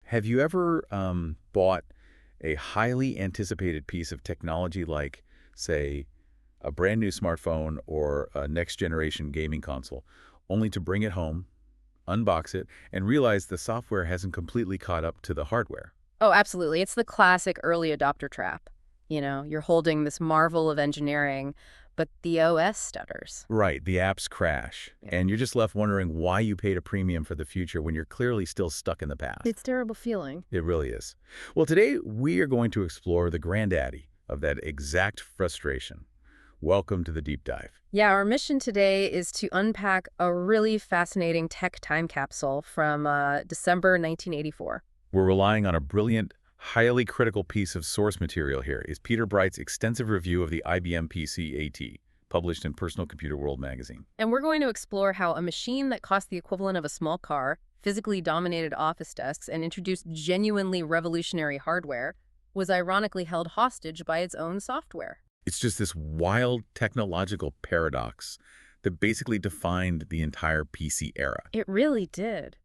Have you ever bought a highly anticipated piece of technology like, say, a brand new smartphone or a next-generation gaming console, only to bring it home, unbox it, and realize the software hasn't completely caught up to the hardware? Oh, absolutely. It's the classic early adopter trap. You're holding this marvel of engineering, but the OS stutters. Right, the apps crash, Yeah. and you're just left wondering why you paid a premium for the future when you're clearly still stuck in the past. It's a terrible feeling. It really is. Well, today we are going to explore the granddaddy of that exact frustration. Welcome to the deep dive. Yeah, our mission today is to unpack a really fascinating tech time capsule from December 1984. We're relying on a brilliant, highly critical piece of source material here is Peter Bright's extensive review of the IBM PC AT, published in Personal Computer World magazine. And we're going to explore how a machine that cost the equivalent of a small car, physically dominated office desks, and introduced genuinely revolutionary hardware was ironically held hostage by its own software. It's just this wild technological paradox that basically defined the entire PC era. It really did.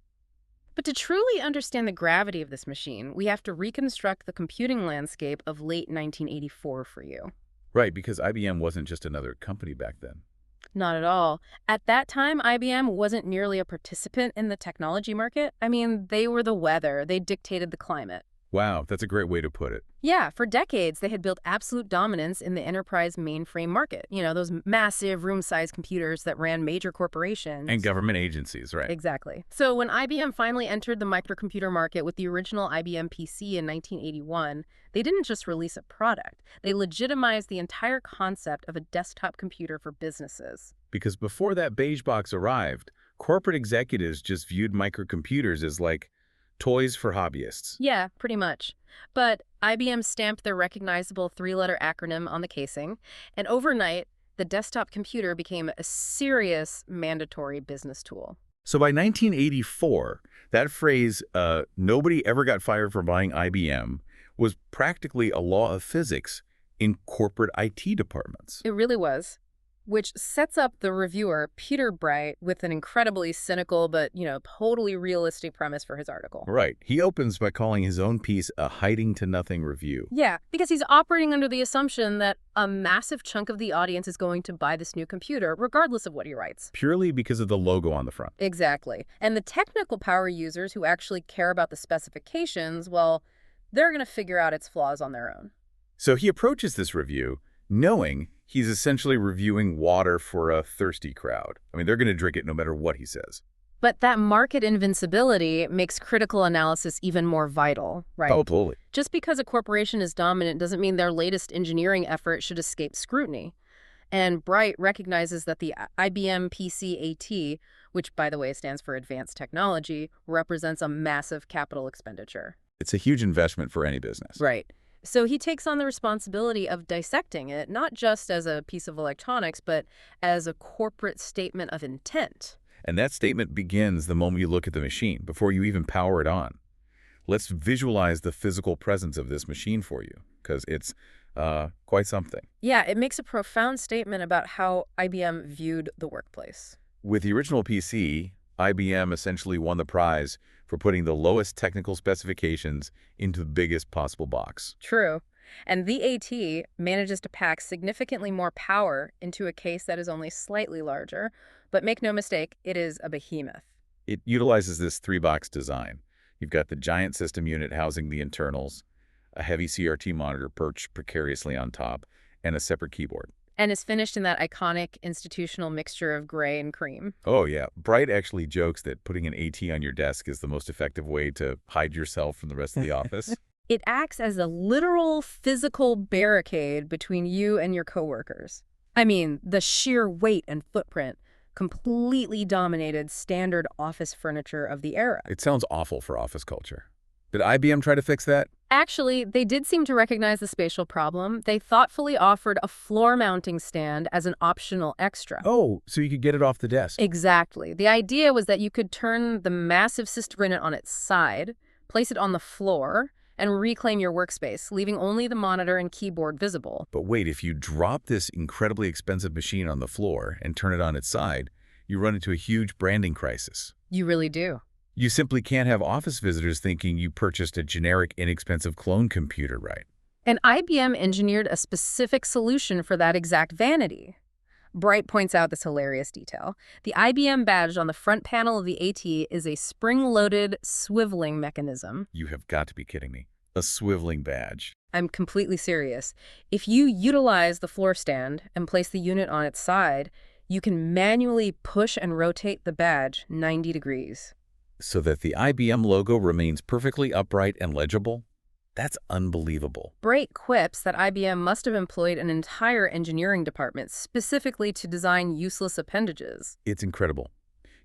But to truly understand the gravity of this machine, we have to reconstruct the computing landscape of late 1984 for you. Right, because IBM wasn't just another company back then. Not at all. At that time, IBM wasn't merely a participant in the technology market. I mean, they were the weather. They dictated the climate. Wow, that's a great way to put it. Yeah, for decades, they had built absolute dominance in the enterprise mainframe market. Those massive room-sized computers that ran major corporations. And government agencies, right? Exactly. So when IBM finally entered the microcomputer market with the original IBM PC in 1981, they didn't just release a product. They legitimized the entire concept of a desktop computer for businesses. Because before that beige box arrived, corporate executives just viewed microcomputers as like toys for hobbyists. Yeah, pretty much. But IBM stamped their recognizable three-letter acronym on the casing, and overnight, the desktop computer became a serious mandatory business tool. So by 1984, that phrase, nobody ever got fired for buying IBM, was practically a law of physics in corporate IT departments. It really was. Which sets up the reviewer, Peter Bright, with an incredibly cynical but, totally realistic premise for his article. Right. He opens by calling his own piece a hiding-to-nothing review. Yeah, because he's operating under the assumption that a massive chunk of the audience is going to buy this new computer, regardless of what he writes. Purely because of the logo on the front. Exactly. And the technical power users who actually care about the specifications, well, they're going to figure out its flaws on their own. So he approaches this review knowing he's essentially reviewing water for a thirsty crowd. I mean, they're going to drink it no matter what he says. But that market invincibility makes critical analysis even more vital, right? Oh, totally. Just because a corporation is dominant doesn't mean their latest engineering effort should escape scrutiny. And Bright recognizes that the IBM PC AT, which, by the way, stands for Advanced Technology, represents a massive capital expenditure. It's a huge investment for any business. Right. So he takes on the responsibility of dissecting it, not just as a piece of electronics, but as a corporate statement of intent. And that statement begins the moment you look at the machine, before you even power it on. Let's visualize the physical presence of this machine for you, because it's quite something. Yeah, it makes a profound statement about how IBM viewed the workplace. With the original PC, IBM essentially won the prize for putting the lowest technical specifications into the biggest possible box. True. And the AT manages to pack significantly more power into a case that is only slightly larger. But make no mistake, it is a behemoth. It utilizes this three-box design. You've got the giant system unit housing the internals, a heavy CRT monitor perched precariously on top, and a separate keyboard. And is finished in that iconic institutional mixture of gray and cream. Oh, yeah. Bright actually jokes that putting an AT on your desk is the most effective way to hide yourself from the rest of the office. It acts as a literal physical barricade between you and your coworkers. I mean, the sheer weight and footprint completely dominated standard office furniture of the era. It sounds awful for office culture. Did IBM try to fix that? Actually, they did seem to recognize the spatial problem. They thoughtfully offered a floor-mounting stand as an optional extra. Oh, so you could get it off the desk. Exactly. The idea was that you could turn the massive system unit on its side, place it on the floor, and reclaim your workspace, leaving only the monitor and keyboard visible. But wait, if you drop this incredibly expensive machine on the floor and turn it on its side, you run into a huge branding crisis. You really do. You simply can't have office visitors thinking you purchased a generic, inexpensive clone computer, right? And IBM engineered a specific solution for that exact vanity. Bright points out this hilarious detail. The IBM badge on the front panel of the AT is a spring-loaded swiveling mechanism. You have got to be kidding me. A swiveling badge. I'm completely serious. If you utilize the floor stand and place the unit on its side, you can manually push and rotate the badge 90 degrees. So that the IBM logo remains perfectly upright and legible? That's unbelievable. Bright quips that IBM must have employed an entire engineering department specifically to design useless appendages. It's incredible.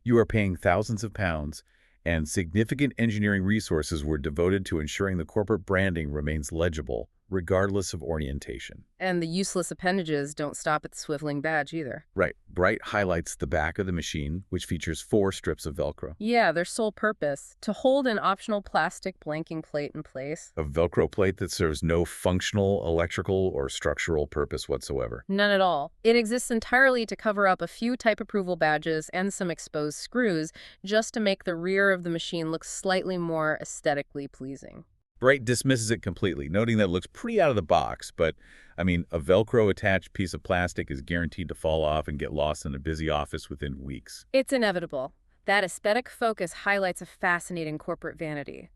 You are paying thousands of pounds, and significant engineering resources were devoted to ensuring the corporate branding remains legible, regardless of orientation. And the useless appendages don't stop at the swiveling badge either. Right. Bright highlights the back of the machine, which features 4 strips of Velcro. Yeah, their sole purpose, to hold an optional plastic blanking plate in place. A Velcro plate that serves no functional, electrical, or structural purpose whatsoever. None at all. It exists entirely to cover up a few type approval badges and some exposed screws, just to make the rear of the machine look slightly more aesthetically pleasing. Bright dismisses it completely, noting that it looks pretty out of the box, but, I mean, a Velcro-attached piece of plastic is guaranteed to fall off and get lost in a busy office within weeks. It's inevitable. That aesthetic focus highlights a fascinating corporate vanity.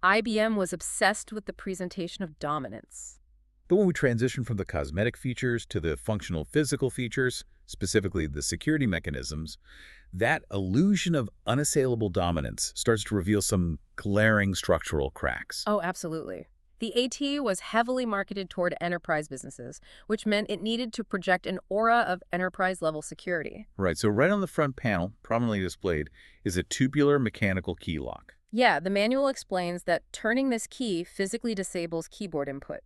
IBM was obsessed with the presentation of dominance. But when we transition from the cosmetic features to the functional physical features, specifically the security mechanisms, that illusion of unassailable dominance starts to reveal some glaring structural cracks. Oh, absolutely. The AT was heavily marketed toward enterprise businesses, which meant it needed to project an aura of enterprise-level security. Right, so right on the front panel, prominently displayed, is a tubular mechanical key lock. Yeah, the manual explains that turning this key physically disables keyboard input.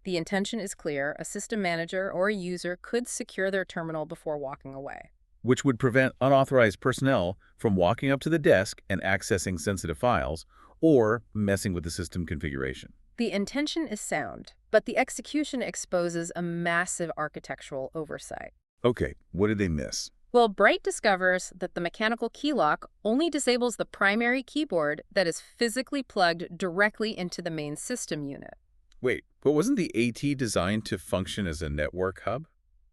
The intention is clear: a system manager or a user could secure their terminal before walking away. Which would prevent unauthorized personnel from walking up to the desk and accessing sensitive files or messing with the system configuration. The intention is sound, but the execution exposes a massive architectural oversight. Okay, what did they miss? Well, Bright discovers that the mechanical key lock only disables the primary keyboard that is physically plugged directly into the main system unit. Wait, but wasn't the AT designed to function as a network hub?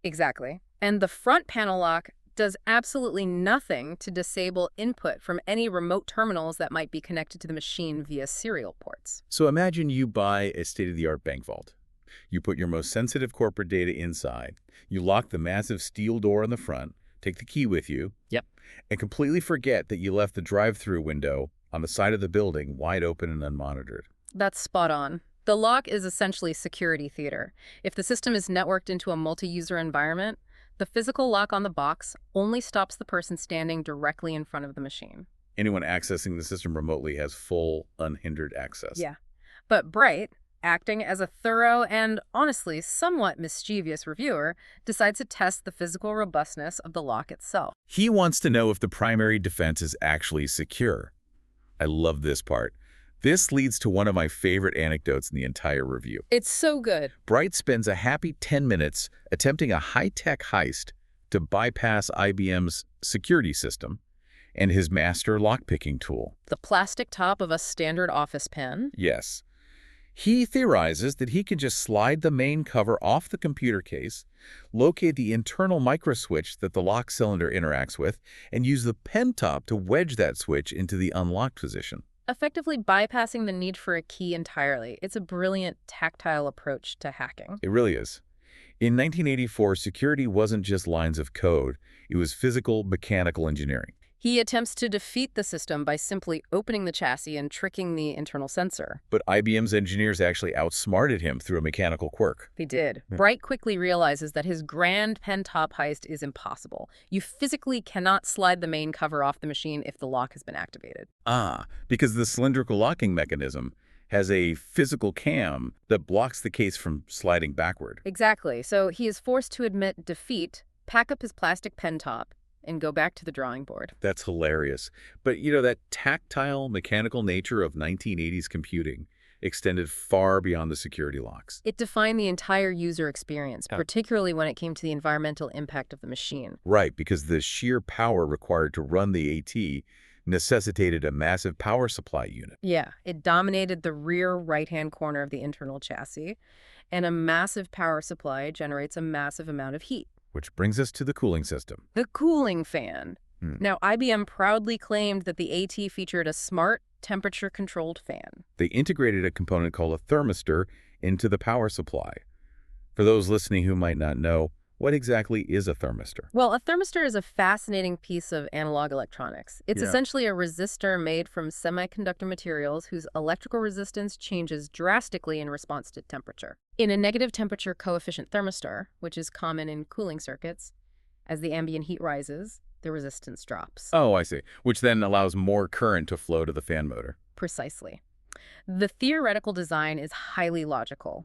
Exactly. And the front panel lock does absolutely nothing to disable input from any remote terminals that might be connected to the machine via serial ports. So imagine you buy a state-of-the-art bank vault. You put your most sensitive corporate data inside, you lock the massive steel door in the front, take the key with you, and completely forget that you left the drive-through window on the side of the building wide open and unmonitored. That's spot on. The lock is essentially security theater. If the system is networked into a multi-user environment, the physical lock on the box only stops the person standing directly in front of the machine. Anyone accessing the system remotely has full, unhindered access. Yeah. But Bright, acting as a thorough and, honestly, somewhat mischievous reviewer, decides to test the physical robustness of the lock itself. He wants to know if the primary defense is actually secure. I love this part. This leads to one of my favorite anecdotes in the entire review. It's so good. Bright spends a happy 10 minutes attempting a high-tech heist to bypass IBM's security system and his master lockpicking tool. The plastic top of a standard office pen. Yes. He theorizes that he can just slide the main cover off the computer case, locate the internal microswitch that the lock cylinder interacts with, and use the pen top to wedge that switch into the unlocked position. Effectively bypassing the need for a key entirely. It's a brilliant tactile approach to hacking. It really is. In 1984, security wasn't just lines of code. It was physical, mechanical engineering. He attempts to defeat the system by simply opening the chassis and tricking the internal sensor. But IBM's engineers actually outsmarted him through a mechanical quirk. They did. Bright quickly realizes that his grand pen top heist is impossible. You physically cannot slide the main cover off the machine if the lock has been activated. Because the cylindrical locking mechanism has a physical cam that blocks the case from sliding backward. Exactly. So he is forced to admit defeat, pack up his plastic pen top, and go back to the drawing board. That's hilarious. But, you know, that tactile, mechanical nature of 1980s computing extended far beyond the security locks. It defined the entire user experience, particularly when it came to the environmental impact of the machine. Right, because the sheer power required to run the AT necessitated a massive power supply unit. Yeah, it dominated the rear right-hand corner of the internal chassis, and a massive power supply generates a massive amount of heat. Which brings us to the cooling system. The cooling fan. Hmm. Now, IBM proudly claimed that the AT featured a smart, temperature-controlled fan. They integrated a component called a thermistor into the power supply. For those listening who might not know, what exactly is a thermistor? Well, a thermistor is a fascinating piece of analog electronics. It's essentially a resistor made from semiconductor materials whose electrical resistance changes drastically in response to temperature. In a negative temperature coefficient thermistor, which is common in cooling circuits, as the ambient heat rises, the resistance drops. Oh, I see. Which then allows more current to flow to the fan motor. Precisely. The theoretical design is highly logical.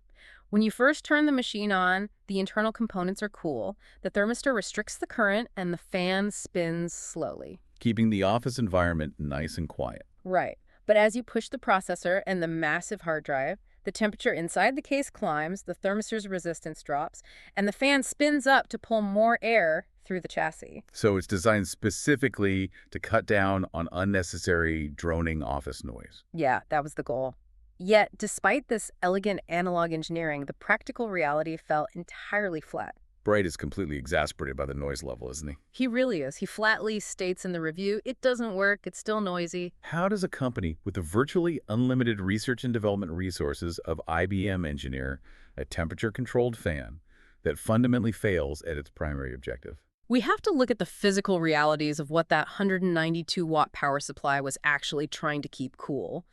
When you first turn the machine on, the internal components are cool, the thermistor restricts the current, and the fan spins slowly. Keeping the office environment nice and quiet. Right. But as you push the processor and the massive hard drive, the temperature inside the case climbs, the thermistor's resistance drops, and the fan spins up to pull more air through the chassis. So it's designed specifically to cut down on unnecessary droning office noise. Yeah, that was the goal. Yet, despite this elegant analog engineering, the practical reality fell entirely flat. Bright is completely exasperated by the noise level, isn't he? He really is. He flatly states in the review, it doesn't work, it's still noisy. How does a company with the virtually unlimited research and development resources of IBM engineer a temperature-controlled fan that fundamentally fails at its primary objective? We have to look at the physical realities of what that 192-watt power supply was actually trying to keep cool.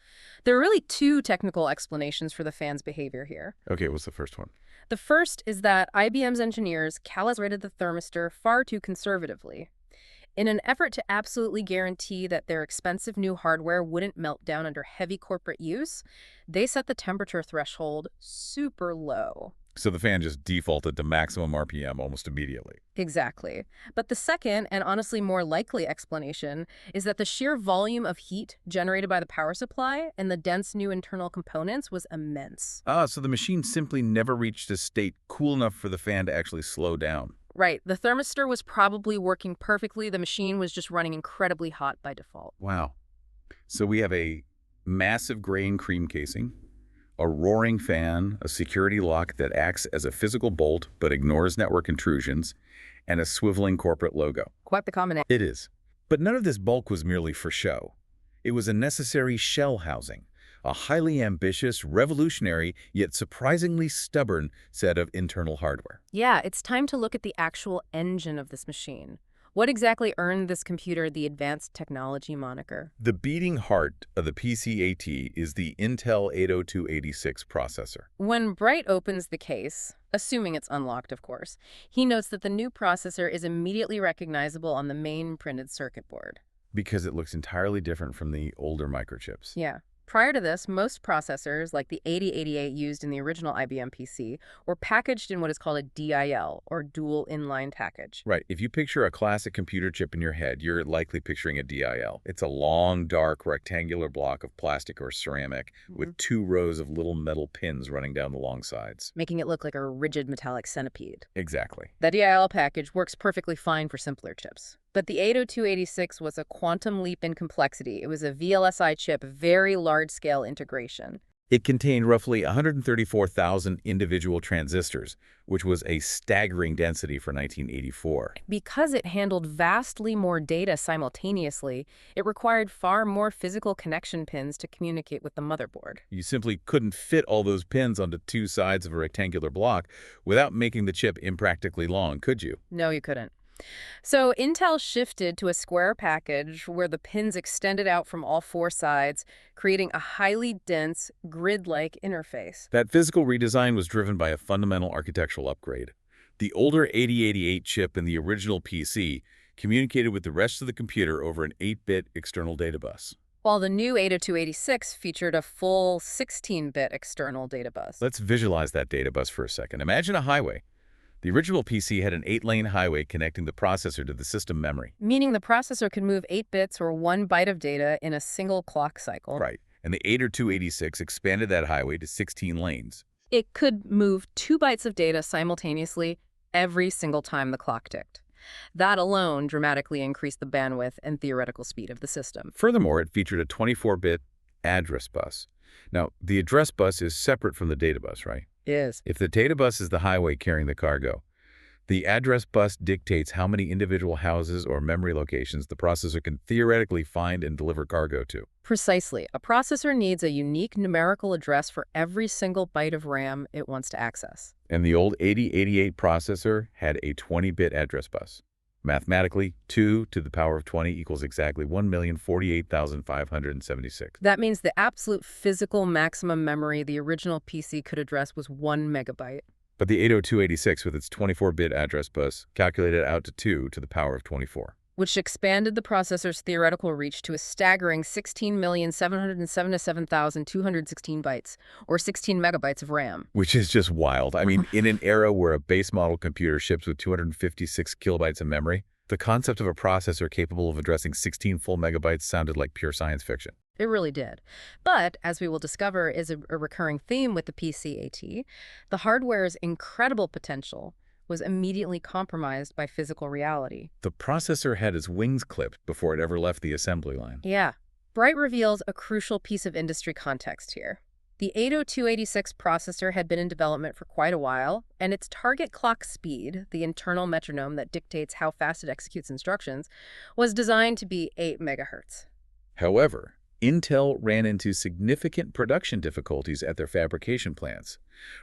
There are really two technical explanations for the fan's behavior here. Okay, what's the first one? The first is that IBM's engineers calibrated the thermistor far too conservatively. In an effort to absolutely guarantee that their expensive new hardware wouldn't melt down under heavy corporate use, they set the temperature threshold super low. So the fan just defaulted to maximum RPM almost immediately. Exactly. But the second, and honestly more likely explanation, is that the sheer volume of heat generated by the power supply and the dense new internal components was immense. So the machine simply never reached a state cool enough for the fan to actually slow down. Right. The thermistor was probably working perfectly. The machine was just running incredibly hot by default. Wow. So we have a massive gray and cream casing, a roaring fan, a security lock that acts as a physical bolt but ignores network intrusions, and a swiveling corporate logo. Quite the combination. It is. But none of this bulk was merely for show. It was a necessary shell housing, a highly ambitious, revolutionary, yet surprisingly stubborn set of internal hardware. Yeah, it's time to look at the actual engine of this machine. What exactly earned this computer the advanced technology moniker? The beating heart of the PC AT is the Intel 80286 processor. When Bright opens the case, assuming it's unlocked, of course, he notes that the new processor is immediately recognizable on the main printed circuit board. Because it looks entirely different from the older microchips. Yeah. Prior to this, most processors, like the 8088 used in the original IBM PC, were packaged in what is called a DIL, or dual inline package. Right. If you picture a classic computer chip in your head, you're likely picturing a DIL. It's a long, dark, rectangular block of plastic or ceramic with 2 rows of little metal pins running down the long sides. Making it look like a rigid metallic centipede. Exactly. The DIL package works perfectly fine for simpler chips. But the 80286 was a quantum leap in complexity. It was a VLSI chip, very large-scale integration. It contained roughly 134,000 individual transistors, which was a staggering density for 1984. Because it handled vastly more data simultaneously, it required far more physical connection pins to communicate with the motherboard. You simply couldn't fit all those pins onto 2 sides of a rectangular block without making the chip impractically long, could you? No, you couldn't. So Intel shifted to a square package where the pins extended out from all 4 sides, creating a highly dense, grid-like interface. That physical redesign was driven by a fundamental architectural upgrade. The older 8088 chip in the original PC communicated with the rest of the computer over an 8-bit external data bus. While the new 80286 featured a full 16-bit external data bus. Let's visualize that data bus for a second. Imagine a highway. The original PC had an 8-lane highway connecting the processor to the system memory. Meaning the processor could move 8 bits or 1 byte of data in a single clock cycle. Right. And the 80286 expanded that highway to 16 lanes. It could move 2 bytes of data simultaneously every single time the clock ticked. That alone dramatically increased the bandwidth and theoretical speed of the system. Furthermore, it featured a 24-bit address bus. Now, the address bus is separate from the data bus, right? Is. If the data bus is the highway carrying the cargo, the address bus dictates how many individual houses or memory locations the processor can theoretically find and deliver cargo to. Precisely. A processor needs a unique numerical address for every single byte of RAM it wants to access. And the old 8088 processor had a 20-bit address bus. Mathematically, 2 to the power of 20 equals exactly 1,048,576. That means the absolute physical maximum memory the original PC could address was 1 megabyte. But the 80286 with its 24-bit address bus calculated out to 2 to the power of 24. Which expanded the processor's theoretical reach to a staggering 16,777,216 bytes, or 16 megabytes of RAM. Which is just wild. I mean, in an era where a base model computer ships with 256 kilobytes of memory, the concept of a processor capable of addressing 16 full megabytes sounded like pure science fiction. It really did. But, as we will discover is a recurring theme with the PC AT, the hardware's incredible potential was immediately compromised by physical reality. The processor had its wings clipped before it ever left the assembly line. Yeah. Bright reveals a crucial piece of industry context here. The 80286 processor had been in development for quite a while, and its target clock speed, the internal metronome that dictates how fast it executes instructions, was designed to be 8 megahertz. However, Intel ran into significant production difficulties at their fabrication plants.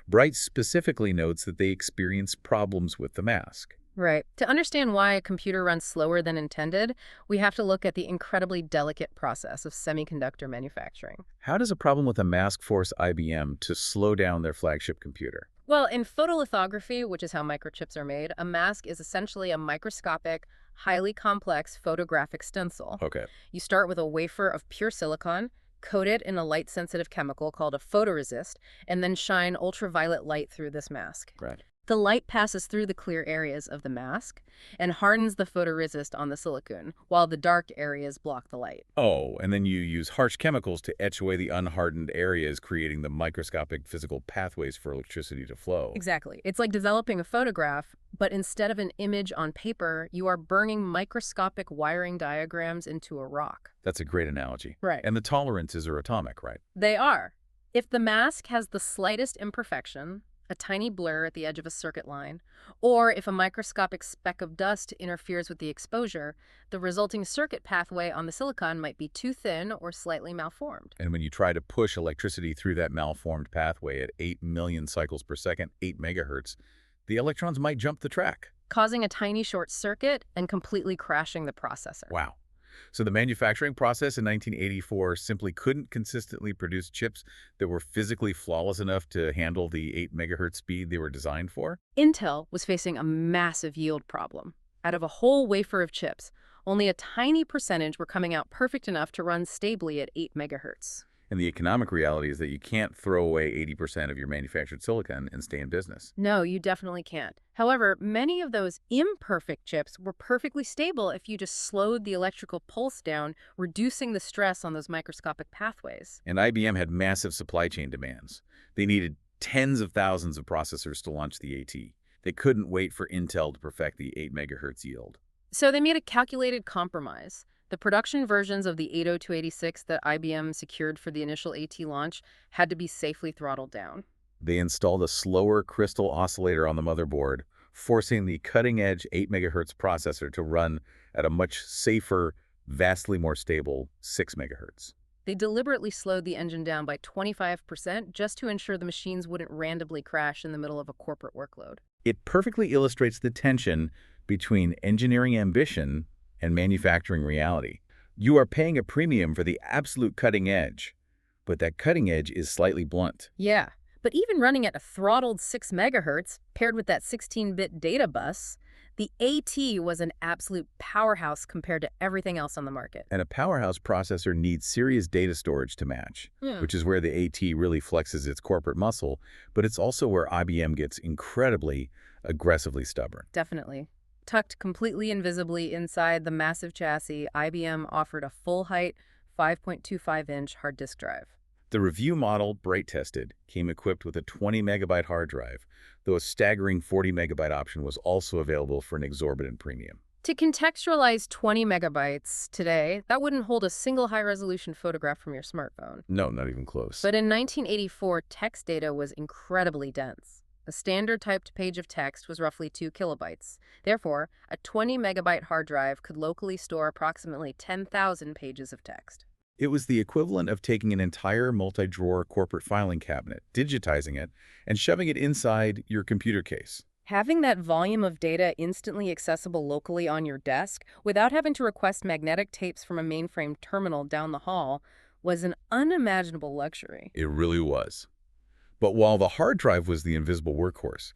Bright specifically notes that they experienced problems with the mask. Right. To understand why a computer runs slower than intended, we have to look at the incredibly delicate process of semiconductor manufacturing. How does a problem with a mask force IBM to slow down their flagship computer? Well, in photolithography, which is how microchips are made, a mask is essentially a microscopic, highly complex photographic stencil. Okay. You start with a wafer of pure silicon, coat it in a light-sensitive chemical called a photoresist, and then shine ultraviolet light through this mask. Right. The light passes through the clear areas of the mask and hardens the photoresist on the silicon, while the dark areas block the light. Oh, and then you use harsh chemicals to etch away the unhardened areas, creating the microscopic physical pathways for electricity to flow. Exactly. It's like developing a photograph, but instead of an image on paper, you are burning microscopic wiring diagrams into a rock. That's a great analogy. Right. And the tolerances are atomic, right? They are. If the mask has the slightest imperfection, a tiny blur at the edge of a circuit line, or if a microscopic speck of dust interferes with the exposure, the resulting circuit pathway on the silicon might be too thin or slightly malformed. And when you try to push electricity through that malformed pathway at 8 million cycles per second, 8 megahertz, the electrons might jump the track. Causing a tiny short circuit and completely crashing the processor. Wow. So the manufacturing process in 1984 simply couldn't consistently produce chips that were physically flawless enough to handle the 8 megahertz speed they were designed for? Intel was facing a massive yield problem. Out of a whole wafer of chips, only a tiny percentage were coming out perfect enough to run stably at 8 megahertz. And the economic reality is that you can't throw away 80% of your manufactured silicon and stay in business. No, you definitely can't. However, many of those imperfect chips were perfectly stable if you just slowed the electrical pulse down, reducing the stress on those microscopic pathways. And IBM had massive supply chain demands. They needed tens of thousands of processors to launch the AT. They couldn't wait for Intel to perfect the 8 megahertz yield. So they made a calculated compromise. The production versions of the 80286 that IBM secured for the initial AT launch had to be safely throttled down. They installed a slower crystal oscillator on the motherboard, forcing the cutting-edge 8 megahertz processor to run at a much safer, vastly more stable 6 megahertz. They deliberately slowed the engine down by 25% just to ensure the machines wouldn't randomly crash in the middle of a corporate workload. It perfectly illustrates the tension between engineering ambition and manufacturing reality. You are paying a premium for the absolute cutting edge, but that cutting edge is slightly blunt. Yeah, but even running at a throttled 6 megahertz, paired with that 16-bit data bus, the AT was an absolute powerhouse compared to everything else on the market. And a powerhouse processor needs serious data storage to match, which is where the AT really flexes its corporate muscle, but it's also where IBM gets incredibly, aggressively stubborn. Definitely. Tucked completely invisibly inside the massive chassis, IBM offered a full-height 5.25-inch hard disk drive. The review model Bright tested came equipped with a 20 megabyte hard drive, though a staggering 40 megabyte option was also available for an exorbitant premium. To contextualize 20 megabytes today, that wouldn't hold a single high-resolution photograph from your smartphone. No, not even close. But in 1984, text data was incredibly dense. A standard typed page of text was roughly 2 kilobytes. Therefore, a 20 megabyte hard drive could locally store approximately 10,000 pages of text. It was the equivalent of taking an entire multi-drawer corporate filing cabinet, digitizing it, and shoving it inside your computer case. Having that volume of data instantly accessible locally on your desk without having to request magnetic tapes from a mainframe terminal down the hall was an unimaginable luxury. It really was. But while the hard drive was the invisible workhorse,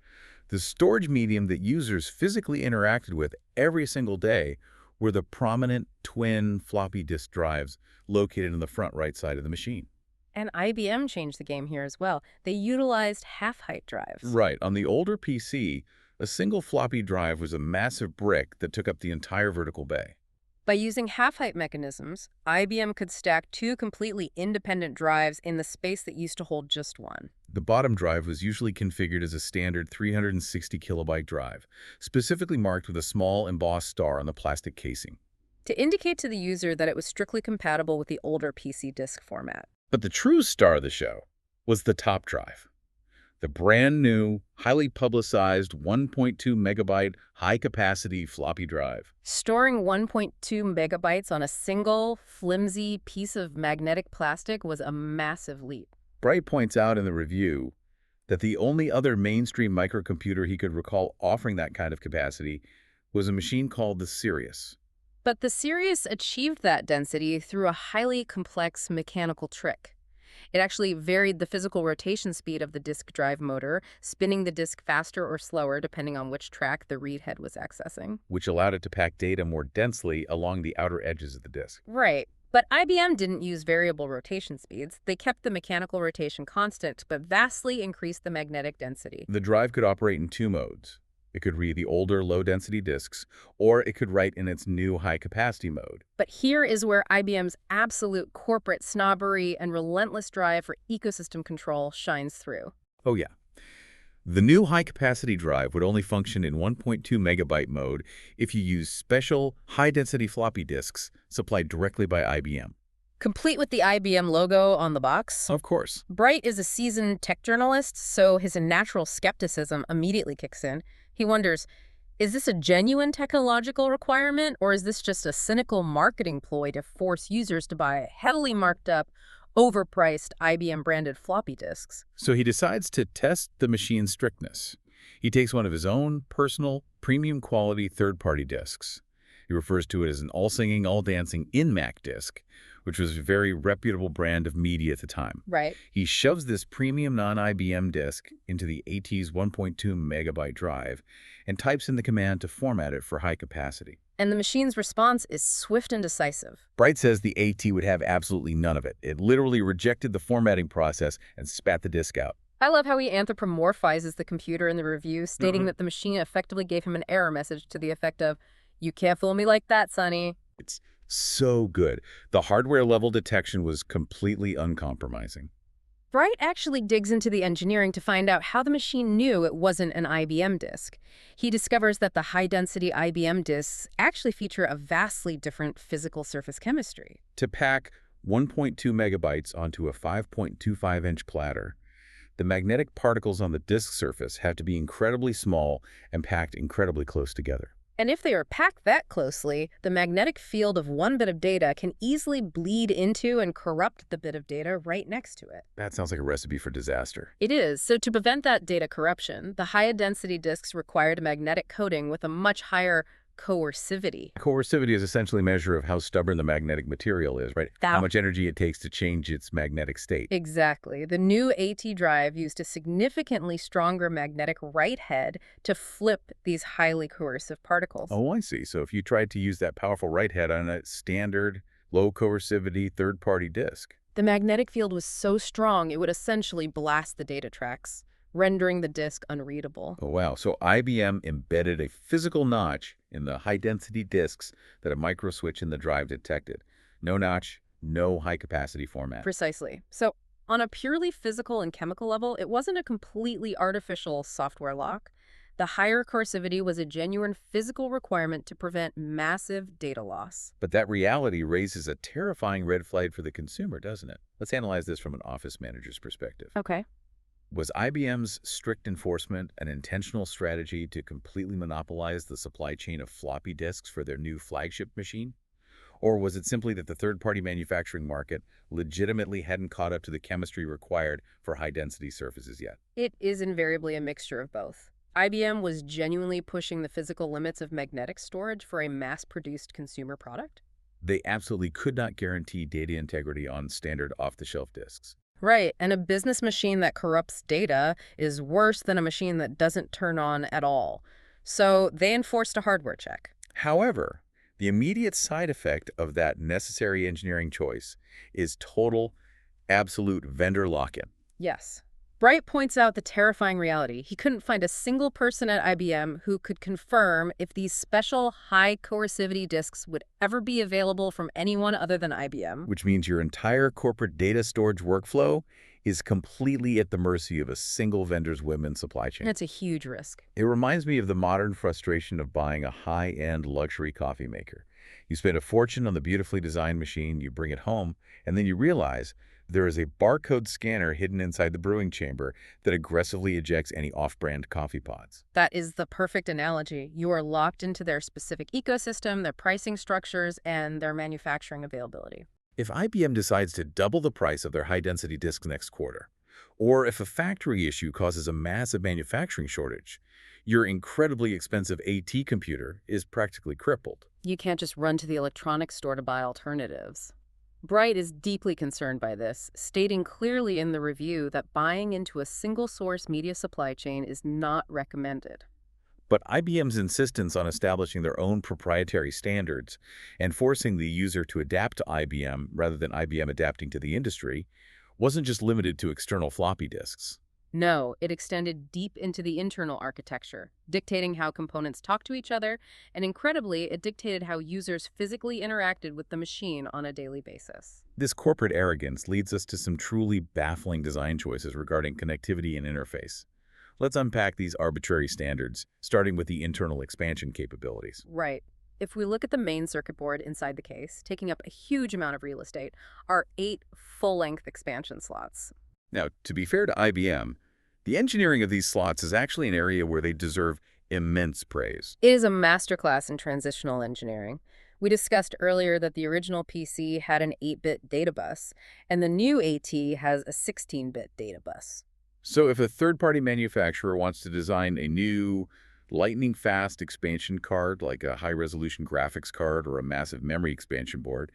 the storage medium that users physically interacted with every single day were the prominent twin floppy disk drives located in the front right side of the machine. And IBM changed the game here as well. They utilized half-height drives. Right. On the older PC, a single floppy drive was a massive brick that took up the entire vertical bay. By using half-height mechanisms, IBM could stack 2 completely independent drives in the space that used to hold just one. The bottom drive was usually configured as a standard 360 kilobyte drive, specifically marked with a small embossed star on the plastic casing, to indicate to the user that it was strictly compatible with the older PC disk format. But the true star of the show was the top drive, the brand new, highly publicized 1.2 megabyte high-capacity floppy drive. Storing 1.2 megabytes on a single, flimsy piece of magnetic plastic was a massive leap. Bright points out in the review that the only other mainstream microcomputer he could recall offering that kind of capacity was a machine called the Sirius. But the Sirius achieved that density through a highly complex mechanical trick. It actually varied the physical rotation speed of the disk drive motor, spinning the disk faster or slower depending on which track the read head was accessing, which allowed it to pack data more densely along the outer edges of the disk. Right. But IBM didn't use variable rotation speeds. They kept the mechanical rotation constant, but vastly increased the magnetic density. The drive could operate in 2 modes. It could read the older low-density disks, or it could write in its new high-capacity mode. But here is where IBM's absolute corporate snobbery and relentless drive for ecosystem control shines through. Oh yeah. The new high-capacity drive would only function in 1.2 megabyte mode if you use special high-density floppy disks supplied directly by IBM. Complete with the IBM logo on the box. Of course. Bright is a seasoned tech journalist, so his natural skepticism immediately kicks in. He wonders, is this a genuine technological requirement, or is this just a cynical marketing ploy to force users to buy heavily marked up, overpriced IBM-branded floppy disks? So he decides to test the machine's strictness. He takes one of his own personal, premium-quality third-party disks. He refers to it as an all-singing, all-dancing InMac disk, which was a very reputable brand of media at the time. Right. He shoves this premium non-IBM disk into the AT's 1.2 megabyte drive and types in the command to format it for high capacity. And the machine's response is swift and decisive. Bright says the AT would have absolutely none of it. It literally rejected the formatting process and spat the disk out. I love how he anthropomorphizes the computer in the review, stating that the machine effectively gave him an error message to the effect of, "You can't fool me like that, Sonny." It's so good. The hardware-level detection was completely uncompromising. Bright actually digs into the engineering to find out how the machine knew it wasn't an IBM disk. He discovers that the high-density IBM disks actually feature a vastly different physical surface chemistry. To pack 1.2 megabytes onto a 5.25-inch platter, the magnetic particles on the disk surface have to be incredibly small and packed incredibly close together. And if they are packed that closely, the magnetic field of one bit of data can easily bleed into and corrupt the bit of data right next to it. That sounds like a recipe for disaster. It is. So to prevent that data corruption, the high-density disks required a magnetic coating with a much higher coercivity. Coercivity is essentially a measure of how stubborn the magnetic material is, right? How much energy it takes to change its magnetic state. Exactly. The new AT drive used a significantly stronger magnetic right head to flip these highly coercive particles. Oh, I see. So if you tried to use that powerful right head on a standard, low coercivity third-party disk, the magnetic field was so strong it would essentially blast the data tracks, rendering the disk unreadable. Oh, wow. So IBM embedded a physical notch in the high-density disks that a microswitch in the drive detected. No notch, no high-capacity format. Precisely. So On a purely physical and chemical level, it wasn't a completely artificial software lock. The higher coercivity was a genuine physical requirement to prevent massive data loss. But that reality raises a terrifying red flag for the consumer, doesn't it? Let's analyze this from an office manager's perspective. Okay. Was IBM's strict enforcement an intentional strategy to completely monopolize the supply chain of floppy disks for their new flagship machine? Or was it simply that the third-party manufacturing market legitimately hadn't caught up to the chemistry required for high-density surfaces yet? It is invariably a mixture of both. IBM was genuinely pushing the physical limits of magnetic storage for a mass-produced consumer product. They absolutely could not guarantee data integrity on standard off-the-shelf disks. Right, and a business machine that corrupts data is worse than a machine that doesn't turn on at all. So they enforced a hardware check. However, the immediate side effect of that necessary engineering choice is total, absolute vendor lock-in. Yes. Bright points out the terrifying reality. He couldn't find a single person at IBM who could confirm if these special high coercivity disks would ever be available from anyone other than IBM. Which means your entire corporate data storage workflow is completely at the mercy of a single vendor's whim and supply chain. That's a huge risk. It reminds me of the modern frustration of buying a high-end luxury coffee maker. You spend a fortune on the beautifully designed machine, you bring it home, and then you realize there is a barcode scanner hidden inside the brewing chamber that aggressively ejects any off-brand coffee pods. That is the perfect analogy. You are locked into their specific ecosystem, their pricing structures, and their manufacturing availability. If IBM decides to double the price of their high-density disks next quarter, or if a factory issue causes a massive manufacturing shortage, your incredibly expensive AT computer is practically crippled. You can't just run to the electronics store to buy alternatives. Bright is deeply concerned by this, stating clearly in the review that buying into a single-source media supply chain is not recommended. But IBM's insistence on establishing their own proprietary standards and forcing the user to adapt to IBM rather than IBM adapting to the industry wasn't just limited to external floppy disks. No, it extended deep into the internal architecture, dictating how components talk to each other, and incredibly, it dictated how users physically interacted with the machine on a daily basis. This corporate arrogance leads us to some truly baffling design choices regarding connectivity and interface. Let's unpack these arbitrary standards, starting with the internal expansion capabilities. Right. If we look at the main circuit board inside the case, taking up a huge amount of real estate, are 8 full-length expansion slots. Now, to be fair to IBM, the engineering of these slots is actually an area where they deserve immense praise. It is a masterclass in transitional engineering. We discussed earlier that the original PC had an 8-bit data bus, and the new AT has a 16-bit data bus. So if a third-party manufacturer wants to design a new lightning-fast expansion card, like a high-resolution graphics card or a massive memory expansion board,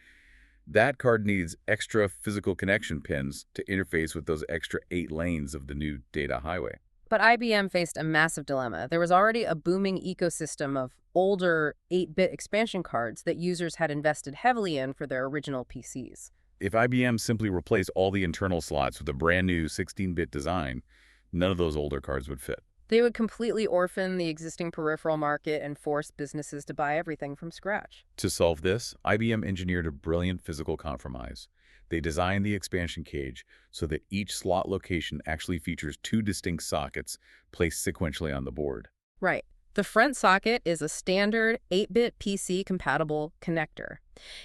that card needs extra physical connection pins to interface with those extra 8 lanes of the new data highway. But IBM faced a massive dilemma. There was already a booming ecosystem of older 8-bit expansion cards that users had invested heavily in for their original PCs. If IBM simply replaced all the internal slots with a brand new 16-bit design, none of those older cards would fit. They would completely orphan the existing peripheral market and force businesses to buy everything from scratch. To solve this, IBM engineered a brilliant physical compromise. They designed the expansion cage so that each slot location actually features 2 distinct sockets placed sequentially on the board. Right. The front socket is a standard 8-bit PC-compatible connector.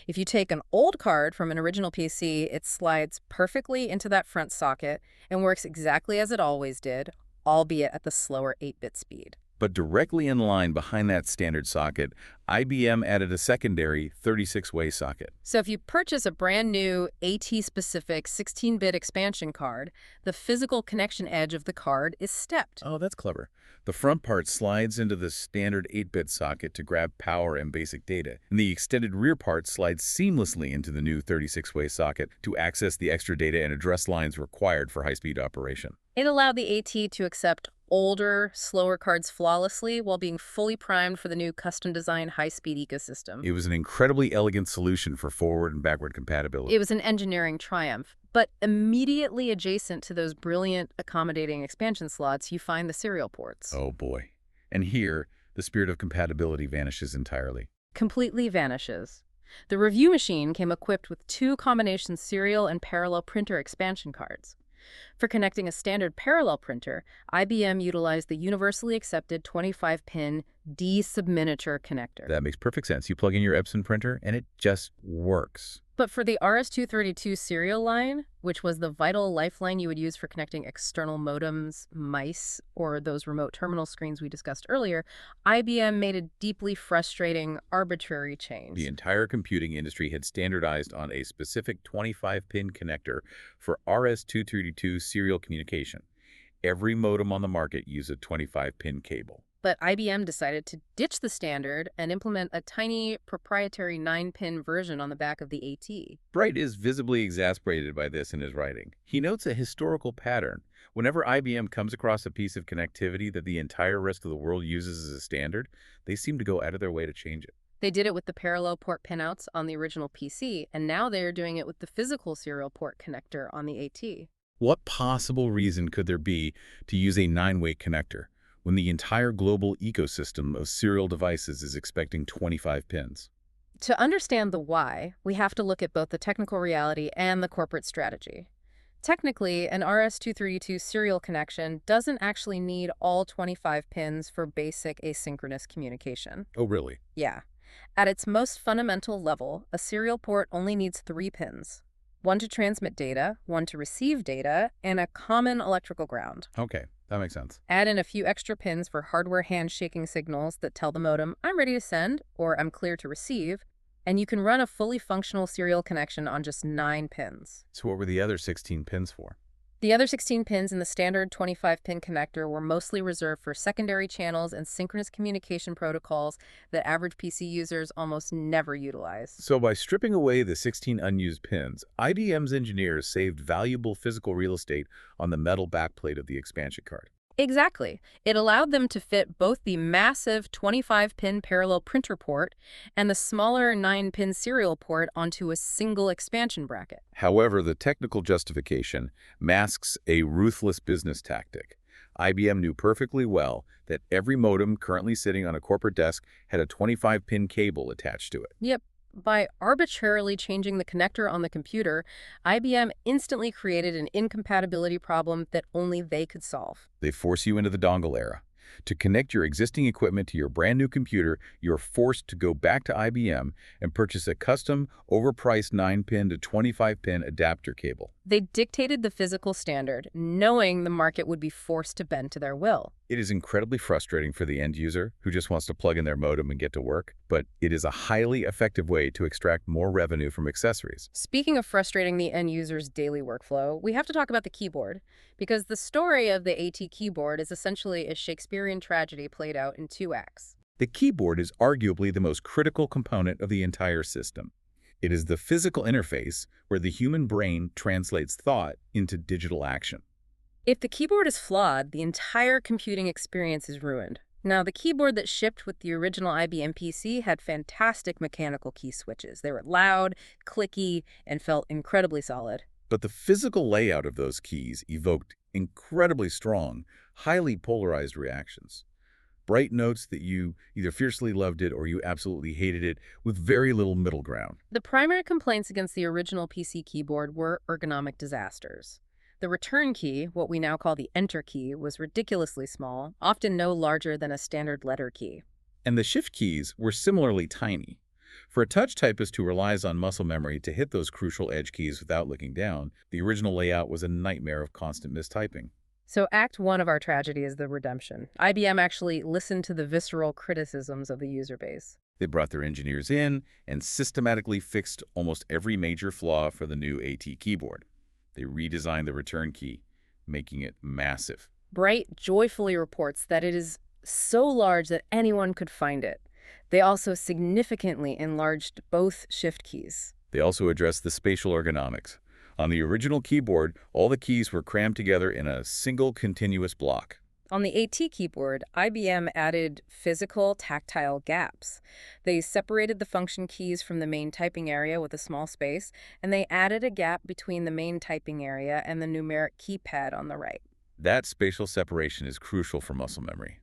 If you take an old card from an original PC, it slides perfectly into that front socket and works exactly as it always did, albeit at the slower 8-bit speed. But directly in line behind that standard socket, IBM added a secondary 36-way socket. So if you purchase a brand new AT-specific 16-bit expansion card, the physical connection edge of the card is stepped. Oh, that's clever. The front part slides into the standard 8-bit socket to grab power and basic data, and the extended rear part slides seamlessly into the new 36-way socket to access the extra data and address lines required for high-speed operation. It allowed the AT to accept older, slower cards flawlessly while being fully primed for the new custom-designed high-speed ecosystem. It was an incredibly elegant solution for forward and backward compatibility. It was an engineering triumph. But immediately adjacent to those brilliant, accommodating expansion slots, you find the serial ports. Oh boy. And here, the spirit of compatibility vanishes entirely. Completely vanishes. The review machine came equipped with two combination serial and parallel printer expansion cards. For connecting a standard parallel printer, IBM utilized the universally accepted 25-pin D-subminiature connector. That makes perfect sense. You plug in your Epson printer, and it just works. But for the RS-232 serial line, which was the vital lifeline you would use for connecting external modems, mice, or those remote terminal screens we discussed earlier, IBM made a deeply frustrating, arbitrary change. The entire computing industry had standardized on a specific 25-pin connector for RS-232 serial communication. Every modem on the market used a 25-pin cable. But IBM decided to ditch the standard and implement a tiny proprietary 9-pin version on the back of the AT. Bright is visibly exasperated by this in his writing. He notes a historical pattern. Whenever IBM comes across a piece of connectivity that the entire rest of the world uses as a standard, they seem to go out of their way to change it. They did it with the parallel port pinouts on the original PC, and now they're doing it with the physical serial port connector on the AT. What possible reason could there be to use a 9-way connector when the entire global ecosystem of serial devices is expecting 25 pins? To understand the why, we have to look at both the technical reality and the corporate strategy. Technically, an RS-232 serial connection doesn't actually need all 25 pins for basic asynchronous communication. Oh, really? Yeah. At its most fundamental level, a serial port only needs 3 pins. One to transmit data, one to receive data, and a common electrical ground. Okay, that makes sense. Add in a few extra pins for hardware handshaking signals that tell the modem, I'm ready to send, or I'm clear to receive, and you can run a fully functional serial connection on just 9 pins. So what were the other 16 pins for? The other 16 pins in the standard 25-pin connector were mostly reserved for secondary channels and synchronous communication protocols that average PC users almost never utilize. So by stripping away the 16 unused pins, IBM's engineers saved valuable physical real estate on the metal backplate of the expansion card. Exactly. It allowed them to fit both the massive 25-pin parallel printer port and the smaller 9-pin serial port onto a single expansion bracket. However, the technical justification masks a ruthless business tactic. IBM knew perfectly well that every modem currently sitting on a corporate desk had a 25-pin cable attached to it. Yep. By arbitrarily changing the connector on the computer, IBM instantly created an incompatibility problem that only they could solve. They force you into the dongle era. To connect your existing equipment to your brand new computer, you're forced to go back to IBM and purchase a custom, overpriced 9-pin to 25-pin adapter cable. They dictated the physical standard, knowing the market would be forced to bend to their will. It is incredibly frustrating for the end user who just wants to plug in their modem and get to work, but it is a highly effective way to extract more revenue from accessories. Speaking of frustrating the end user's daily workflow, we have to talk about the keyboard, because the story of the AT keyboard is essentially a Shakespearean tragedy played out in 2 acts. The keyboard is arguably the most critical component of the entire system. It is the physical interface where the human brain translates thought into digital action. If the keyboard is flawed, the entire computing experience is ruined. Now, the keyboard that shipped with the original IBM PC had fantastic mechanical key switches. They were loud, clicky, and felt incredibly solid. But the physical layout of those keys evoked incredibly strong, highly polarized reactions. Bright notes that you either fiercely loved it or you absolutely hated it, with very little middle ground. The primary complaints against the original PC keyboard were ergonomic disasters. The return key, what we now call the enter key, was ridiculously small, often no larger than a standard letter key. And the shift keys were similarly tiny. For a touch typist who relies on muscle memory to hit those crucial edge keys without looking down, the original layout was a nightmare of constant mistyping. So Act 1 of our tragedy is the redemption. IBM actually listened to the visceral criticisms of the user base. They brought their engineers in and systematically fixed almost every major flaw for the new AT keyboard. They redesigned the return key, making it massive. Bright joyfully reports that it is so large that anyone could find it. They also significantly enlarged both shift keys. They also addressed the spatial ergonomics. On the original keyboard, all the keys were crammed together in a single continuous block. On the AT keyboard, IBM added physical, tactile gaps. They separated the function keys from the main typing area with a small space, and they added a gap between the main typing area and the numeric keypad on the right. That spatial separation is crucial for muscle memory.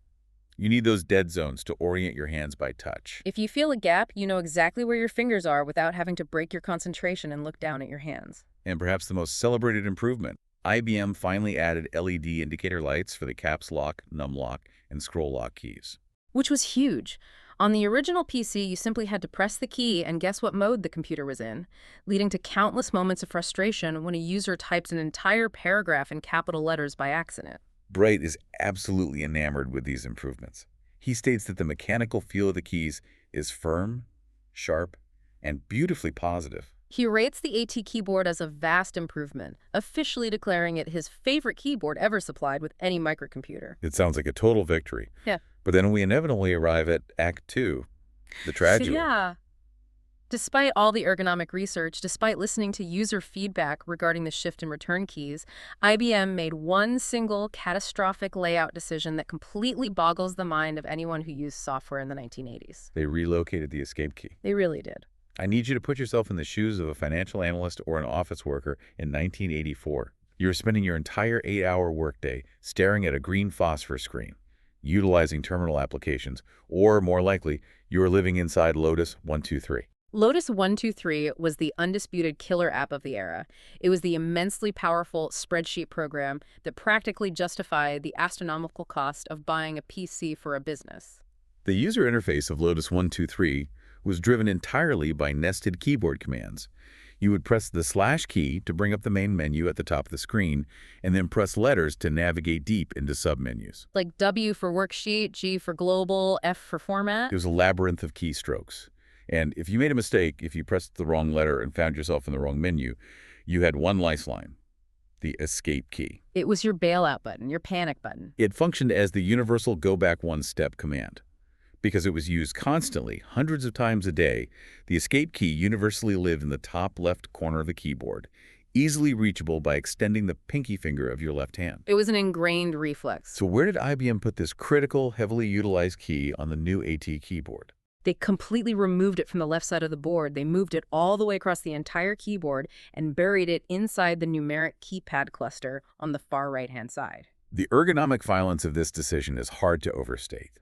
You need those dead zones to orient your hands by touch. If you feel a gap, you know exactly where your fingers are without having to break your concentration and look down at your hands. And perhaps the most celebrated improvement, IBM finally added LED indicator lights for the caps lock, num lock, and scroll lock keys. Which was huge. On the original PC, you simply had to press the key and guess what mode the computer was in, leading to countless moments of frustration when a user typed an entire paragraph in capital letters by accident. Bright is absolutely enamored with these improvements. He states that the mechanical feel of the keys is firm, sharp, and beautifully positive. He rates the AT keyboard as a vast improvement, officially declaring it his favorite keyboard ever supplied with any microcomputer. It sounds like a total victory. Yeah. But then we inevitably arrive at Act 2, the tragedy. Yeah. Despite all the ergonomic research, despite listening to user feedback regarding the shift and return keys, IBM made one single catastrophic layout decision that completely boggles the mind of anyone who used software in the 1980s. They relocated the escape key. They really did. I need you to put yourself in the shoes of a financial analyst or an office worker in 1984. You're spending your entire 8-hour workday staring at a green phosphor screen, utilizing terminal applications, or more likely, you're living inside Lotus 123. Lotus 123 was the undisputed killer app of the era. It was the immensely powerful spreadsheet program that practically justified the astronomical cost of buying a PC for a business. The user interface of Lotus 123 was driven entirely by nested keyboard commands. You would press the slash key to bring up the main menu at the top of the screen, and then press letters to navigate deep into submenus. Like W for worksheet, G for global, F for format. It was a labyrinth of keystrokes. And if you made a mistake, if you pressed the wrong letter and found yourself in the wrong menu, you had one lifeline, the escape key. It was your bailout button, your panic button. It functioned as the universal go back one step command. Because it was used constantly, hundreds of times a day, the escape key universally lived in the top left corner of the keyboard, easily reachable by extending the pinky finger of your left hand. It was an ingrained reflex. So where did IBM put this critical, heavily utilized key on the new AT keyboard? They completely removed it from the left side of the board. They moved it all the way across the entire keyboard and buried it inside the numeric keypad cluster on the far right-hand side. The ergonomic violence of this decision is hard to overstate.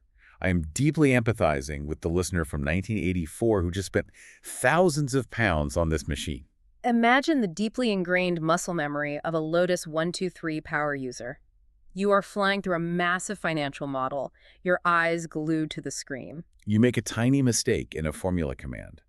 I am deeply empathizing with the listener from 1984 who just spent thousands of pounds on this machine. Imagine the deeply ingrained muscle memory of a Lotus 123 power user. You are flying through a massive financial model, your eyes glued to the screen. You make a tiny mistake in a formula command.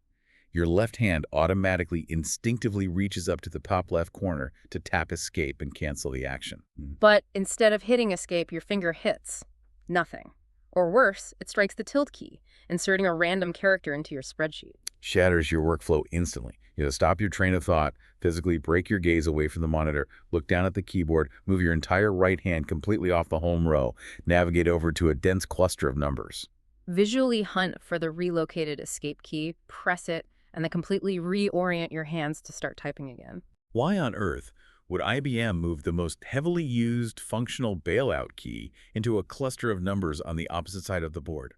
Your left hand automatically, instinctively reaches up to the top left corner to tap escape and cancel the action. But instead of hitting escape, your finger hits nothing. Or worse, it strikes the tilde key, inserting a random character into your spreadsheet. Shatters your workflow instantly. You have to stop your train of thought, physically break your gaze away from the monitor, look down at the keyboard, move your entire right hand completely off the home row, navigate over to a dense cluster of numbers. Visually hunt for the relocated escape key, press it, and then completely reorient your hands to start typing again. Why on earth would IBM move the most heavily used functional bailout key into a cluster of numbers on the opposite side of the board?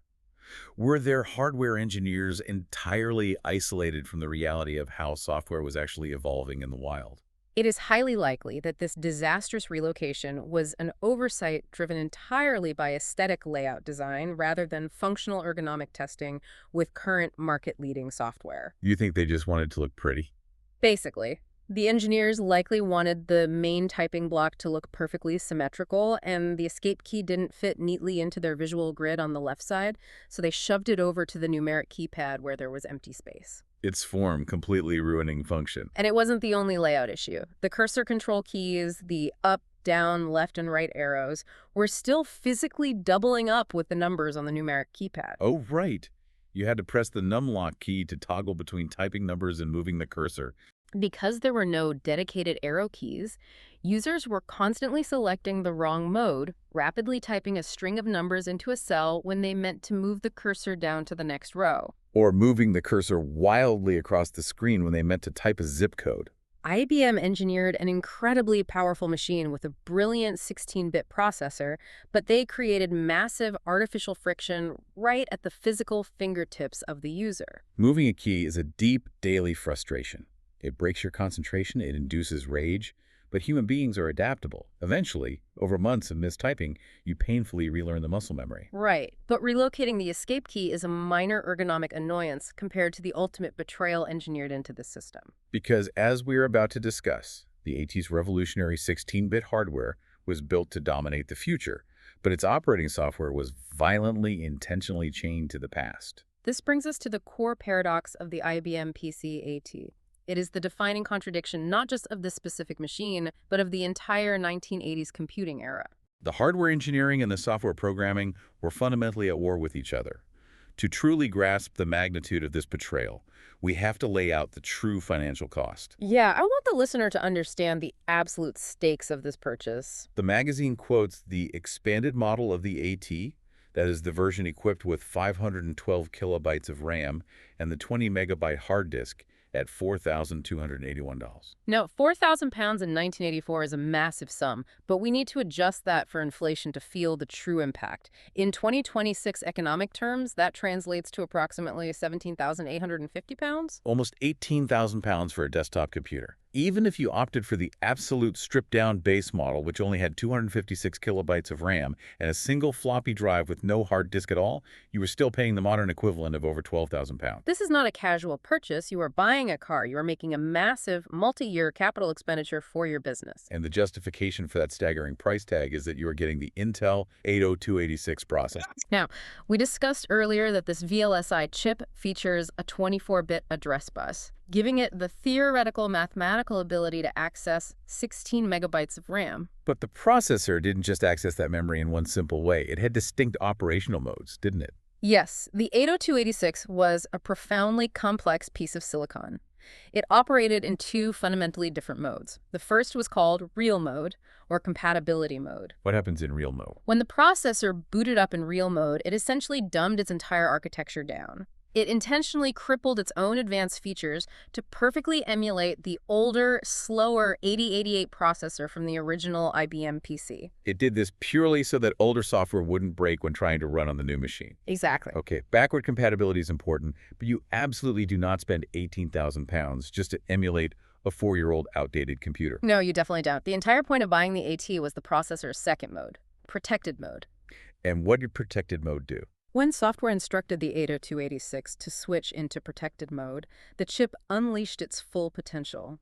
Were their hardware engineers entirely isolated from the reality of how software was actually evolving in the wild? It is highly likely that this disastrous relocation was an oversight driven entirely by aesthetic layout design rather than functional ergonomic testing with current market-leading software. You think they just wanted to look pretty? Basically. The engineers likely wanted the main typing block to look perfectly symmetrical, and the escape key didn't fit neatly into their visual grid on the left side, so they shoved it over to the numeric keypad where there was empty space. Its form completely ruining function. And it wasn't the only layout issue. The cursor control keys, the up, down, left, and right arrows, were still physically doubling up with the numbers on the numeric keypad. Oh, right. You had to press the numlock key to toggle between typing numbers and moving the cursor. Because there were no dedicated arrow keys, users were constantly selecting the wrong mode, rapidly typing a string of numbers into a cell when they meant to move the cursor down to the next row. Or moving the cursor wildly across the screen when they meant to type a zip code. IBM engineered an incredibly powerful machine with a brilliant 16-bit processor, but they created massive artificial friction right at the physical fingertips of the user. Moving a key is a deep daily frustration. It breaks your concentration, it induces rage, But human beings are adaptable. Eventually, over months of mistyping, you painfully relearn the muscle memory. Right. But relocating the escape key is a minor ergonomic annoyance compared to the ultimate betrayal engineered into the system. Because as we are about to discuss, the AT's revolutionary 16-bit hardware was built to dominate the future, but its operating software was violently, intentionally chained to the past. This brings us to the core paradox of the IBM PC AT. It is the defining contradiction not just of this specific machine, but of the entire 1980s computing era. The hardware engineering and the software programming were fundamentally at war with each other. To truly grasp the magnitude of this betrayal, we have to lay out the true financial cost. Yeah, I want the listener to understand the absolute stakes of this purchase. The magazine quotes the expanded model of the AT, that is the version equipped with 512 kilobytes of RAM and the 20 megabyte hard disk, at $4,281. Now, £4,000 in 1984 is a massive sum, but we need to adjust that for inflation to feel the true impact. In 2026 economic terms, that translates to approximately £17,850. Almost £18,000 for a desktop computer. Even if you opted for the absolute stripped-down base model, which only had 256 kilobytes of RAM and a single floppy drive with no hard disk at all, you were still paying the modern equivalent of over £12,000. This is not a casual purchase. You are buying a car. You are making a massive, multi-year capital expenditure for your business. And the justification for that staggering price tag is that you are getting the Intel 80286 processor. Now, we discussed earlier that this VLSI chip features a 24-bit address bus, giving it the theoretical mathematical ability to access 16 megabytes of RAM. But the processor didn't just access that memory in one simple way. It had distinct operational modes, didn't it? Yes, the 80286 was a profoundly complex piece of silicon. It operated in two fundamentally different modes. The first was called real mode, or compatibility mode. What happens in real mode? When the processor booted up in real mode, it essentially dumbed its entire architecture down. It intentionally crippled its own advanced features to perfectly emulate the older, slower 8088 processor from the original IBM PC. It did this purely so that older software wouldn't break when trying to run on the new machine. Exactly. Okay, backward compatibility is important, but you absolutely do not spend £18,000 just to emulate a 4-year-old outdated computer. No, you definitely don't. The entire point of buying the AT was the processor's second mode, protected mode. And what did protected mode do? When software instructed the 80286 to switch into protected mode, the chip unleashed its full potential.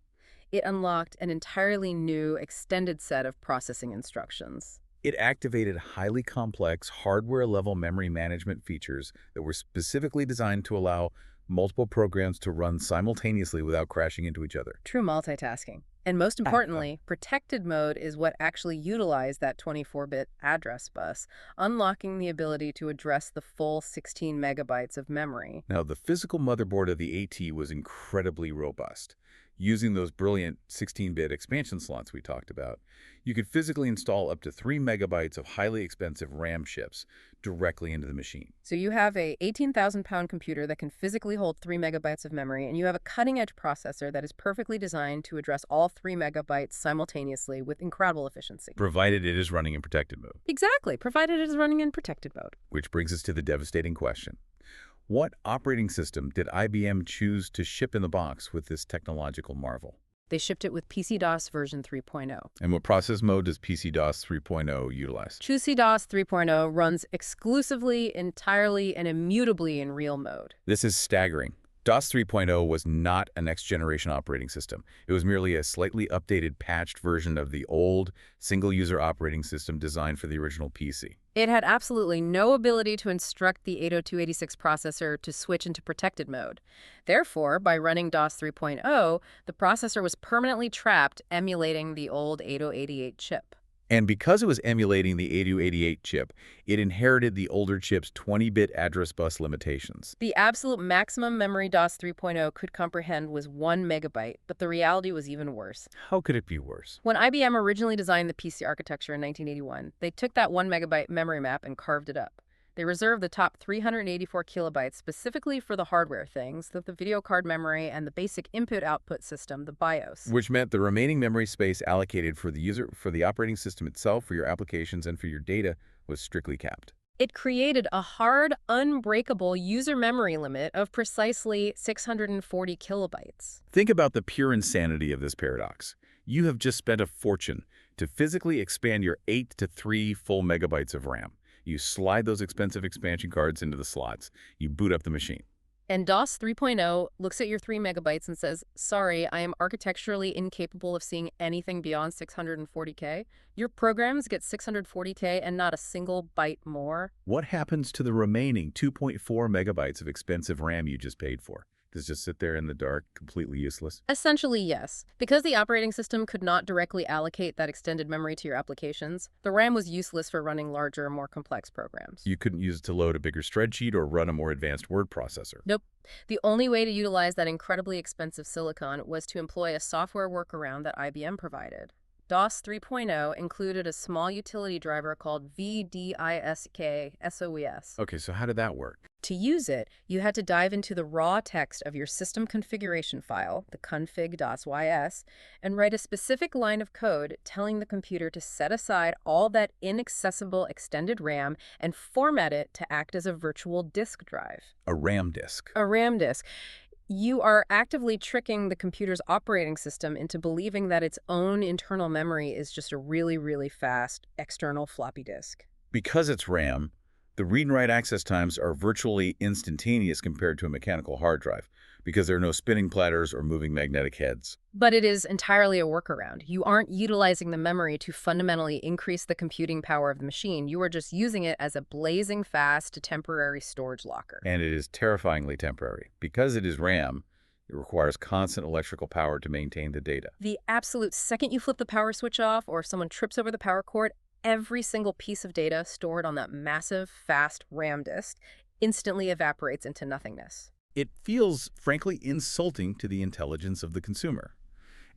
It unlocked an entirely new, extended set of processing instructions. It activated highly complex hardware-level memory management features that were specifically designed to allow multiple programs to run simultaneously without crashing into each other. True multitasking. And most importantly, protected mode is what actually utilized that 24-bit address bus, unlocking the ability to address the full 16 megabytes of memory. Now, the physical motherboard of the AT was incredibly robust. Using those brilliant 16-bit expansion slots we talked about, you could physically install up to 3 megabytes of highly expensive RAM chips directly into the machine. So you have a 18,000-pound computer that can physically hold 3 megabytes of memory, and you have a cutting-edge processor that is perfectly designed to address all 3 megabytes simultaneously with incredible efficiency. Provided it is running in protected mode. Exactly, provided it is running in protected mode. Which brings us to the devastating question. What operating system did IBM choose to ship in the box with this technological marvel? They shipped it with PC-DOS version 3.0. And what process mode does PC-DOS 3.0 utilize? PC-DOS 3.0 runs exclusively, entirely, and immutably in real mode. This is staggering. DOS 3.0 was not a next-generation operating system. It was merely a slightly updated, patched version of the old, single-user operating system designed for the original PC. It had absolutely no ability to instruct the 80286 processor to switch into protected mode. Therefore, by running DOS 3.0, the processor was permanently trapped, emulating the old 8088 chip. And because it was emulating the 8088 chip, it inherited the older chip's 20-bit address bus limitations. The absolute maximum memory DOS 3.0 could comprehend was 1 megabyte, but the reality was even worse. How could it be worse? When IBM originally designed the PC architecture in 1981, they took that 1 megabyte memory map and carved it up. They reserved the top 384 kilobytes specifically for the hardware things, the video card memory and the basic input-output system, the BIOS. Which meant the remaining memory space allocated for the user, for the operating system itself, for your applications, and for your data was strictly capped. It created a hard, unbreakable user memory limit of precisely 640 kilobytes. Think about the pure insanity of this paradox. You have just spent a fortune to physically expand your 8 to 3 full megabytes of RAM. You slide those expensive expansion cards into the slots. You boot up the machine. And DOS 3.0 looks at your 3 megabytes and says, sorry, I am architecturally incapable of seeing anything beyond 640K. Your programs get 640K and not a single byte more. What happens to the remaining 2.4 megabytes of expensive RAM you just paid for? Does it just sit there in the dark, completely useless? Essentially, yes. Because the operating system could not directly allocate that extended memory to your applications, the RAM was useless for running larger, more complex programs. You couldn't use it to load a bigger spreadsheet or run a more advanced word processor. Nope. The only way to utilize that incredibly expensive silicon was to employ a software workaround that IBM provided. DOS 3.0 included a small utility driver called VDISK-SOES. Okay, so how did that work? To use it, you had to dive into the raw text of your system configuration file, the config.ys, and write a specific line of code telling the computer to set aside all that inaccessible extended RAM and format it to act as a virtual disk drive. A RAM disk. A RAM disk. You are actively tricking the computer's operating system into believing that its own internal memory is just a really, really fast external floppy disk. Because it's RAM, the read and write access times are virtually instantaneous compared to a mechanical hard drive, because there are no spinning platters or moving magnetic heads. But it is entirely a workaround. You aren't utilizing the memory to fundamentally increase the computing power of the machine. You are just using it as a blazing fast temporary storage locker. And it is terrifyingly temporary. Because it is RAM, it requires constant electrical power to maintain the data. The absolute second you flip the power switch off or someone trips over the power cord, every single piece of data stored on that massive, fast RAM disk instantly evaporates into nothingness. It feels, frankly, insulting to the intelligence of the consumer.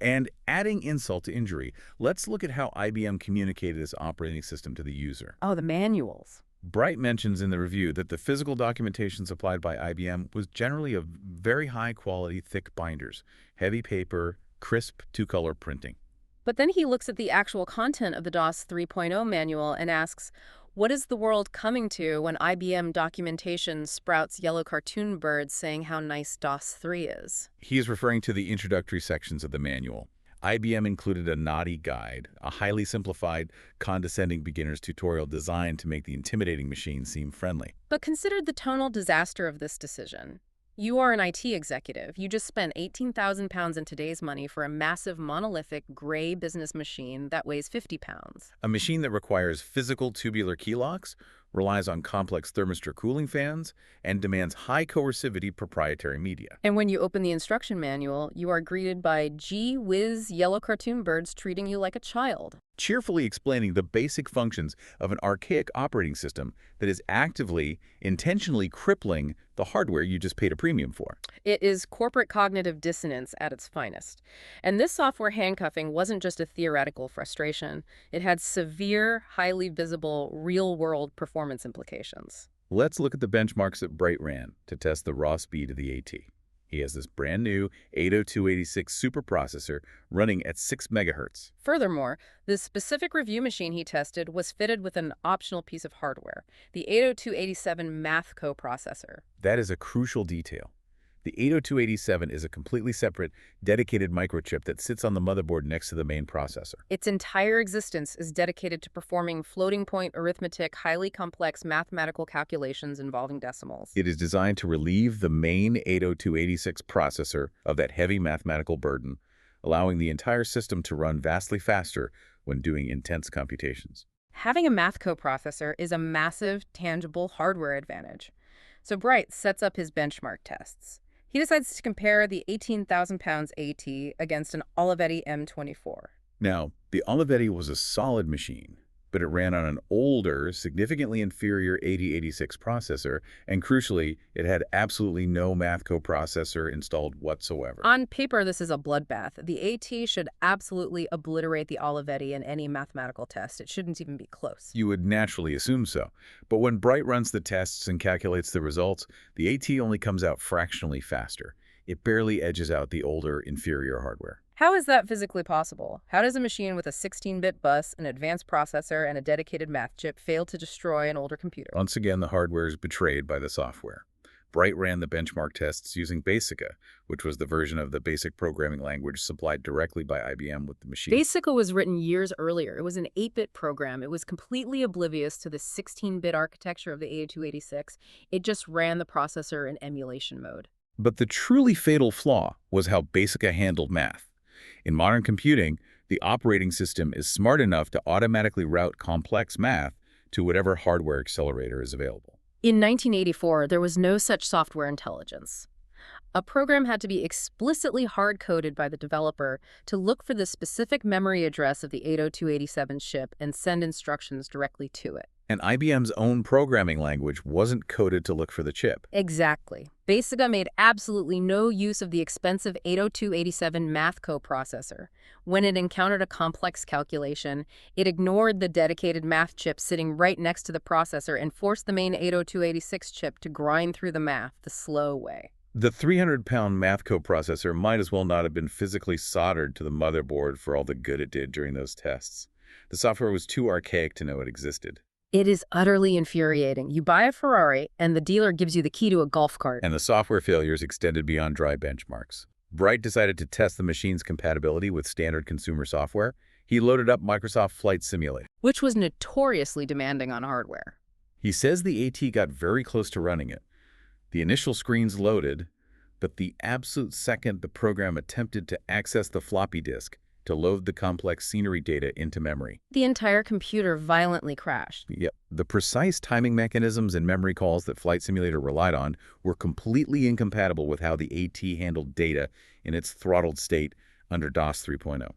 And adding insult to injury, let's look at how IBM communicated this operating system to the user. Oh, the manuals. Bright mentions in the review that the physical documentation supplied by IBM was generally of very high-quality, thick binders, heavy paper, crisp two-color printing. But then he looks at the actual content of the DOS 3.0 manual and asks, what is the world coming to when IBM documentation sprouts yellow cartoon birds saying how nice DOS 3 is? He is referring to the introductory sections of the manual. IBM included a naughty guide, a highly simplified, condescending beginner's tutorial designed to make the intimidating machine seem friendly. But consider the tonal disaster of this decision. You are an IT executive. You just spent 18,000 pounds in today's money for a massive monolithic gray business machine that weighs 50 pounds. A machine that requires physical tubular key locks, relies on complex thermistor cooling fans, and demands high coercivity proprietary media. And when you open the instruction manual, you are greeted by gee whiz yellow cartoon birds treating you like a child. Cheerfully explaining the basic functions of an archaic operating system that is actively, intentionally crippling the hardware you just paid a premium for. It is corporate cognitive dissonance at its finest. And this software handcuffing wasn't just a theoretical frustration. It had severe, highly visible, real-world performance implications. Let's look at the benchmarks that Bright ran to test the raw speed of the AT. He has this brand new 80286 super processor running at 6 megahertz. Furthermore, the specific review machine he tested was fitted with an optional piece of hardware, the 80287 Math coprocessor. That is a crucial detail. The 80287 is a completely separate, dedicated microchip that sits on the motherboard next to the main processor. Its entire existence is dedicated to performing floating-point arithmetic, highly complex mathematical calculations involving decimals. It is designed to relieve the main 80286 processor of that heavy mathematical burden, allowing the entire system to run vastly faster when doing intense computations. Having a Math coprocessor is a massive, tangible hardware advantage. So Bright sets up his benchmark tests. He decides to compare the 18,000 pounds AT against an Olivetti M24. Now, the Olivetti was a solid machine, but it ran on an older, significantly inferior 8086 processor, and crucially, it had absolutely no Math coprocessor installed whatsoever. On paper, this is a bloodbath. The AT should absolutely obliterate the Olivetti in any mathematical test. It shouldn't even be close. You would naturally assume so. But when Bright runs the tests and calculates the results, the AT only comes out fractionally faster. It barely edges out the older, inferior hardware. How is that physically possible? How does a machine with a 16-bit bus, an advanced processor, and a dedicated math chip fail to destroy an older computer? Once again, the hardware is betrayed by the software. Bright ran the benchmark tests using Basica, which was the version of the basic programming language supplied directly by IBM with the machine. Basica was written years earlier. It was an 8-bit program. It was completely oblivious to the 16-bit architecture of the 8286. It just ran the processor in emulation mode. But the truly fatal flaw was how Basica handled math. In modern computing, the operating system is smart enough to automatically route complex math to whatever hardware accelerator is available. In 1984, there was no such software intelligence. A program had to be explicitly hard-coded by the developer to look for the specific memory address of the 80287 chip and send instructions directly to it. And IBM's own programming language wasn't coded to look for the chip. Exactly. Basica made absolutely no use of the expensive 80287 math coprocessor. When it encountered a complex calculation, it ignored the dedicated math chip sitting right next to the processor and forced the main 80286 chip to grind through the math the slow way. The 300-pound math coprocessor might as well not have been physically soldered to the motherboard for all the good it did during those tests. The software was too archaic to know it existed. It is utterly infuriating. You buy a Ferrari, and the dealer gives you the key to a golf cart. And the software failures extended beyond dry benchmarks. Bright decided to test the machine's compatibility with standard consumer software. He loaded up Microsoft Flight Simulator, Which was notoriously demanding on hardware. He says the AT got very close to running it. The initial screens loaded, but the absolute second the program attempted to access the floppy disk to load the complex scenery data into memory. The entire computer violently crashed. Yep. The precise timing mechanisms and memory calls that Flight Simulator relied on were completely incompatible with how the AT handled data in its throttled state under DOS 3.0.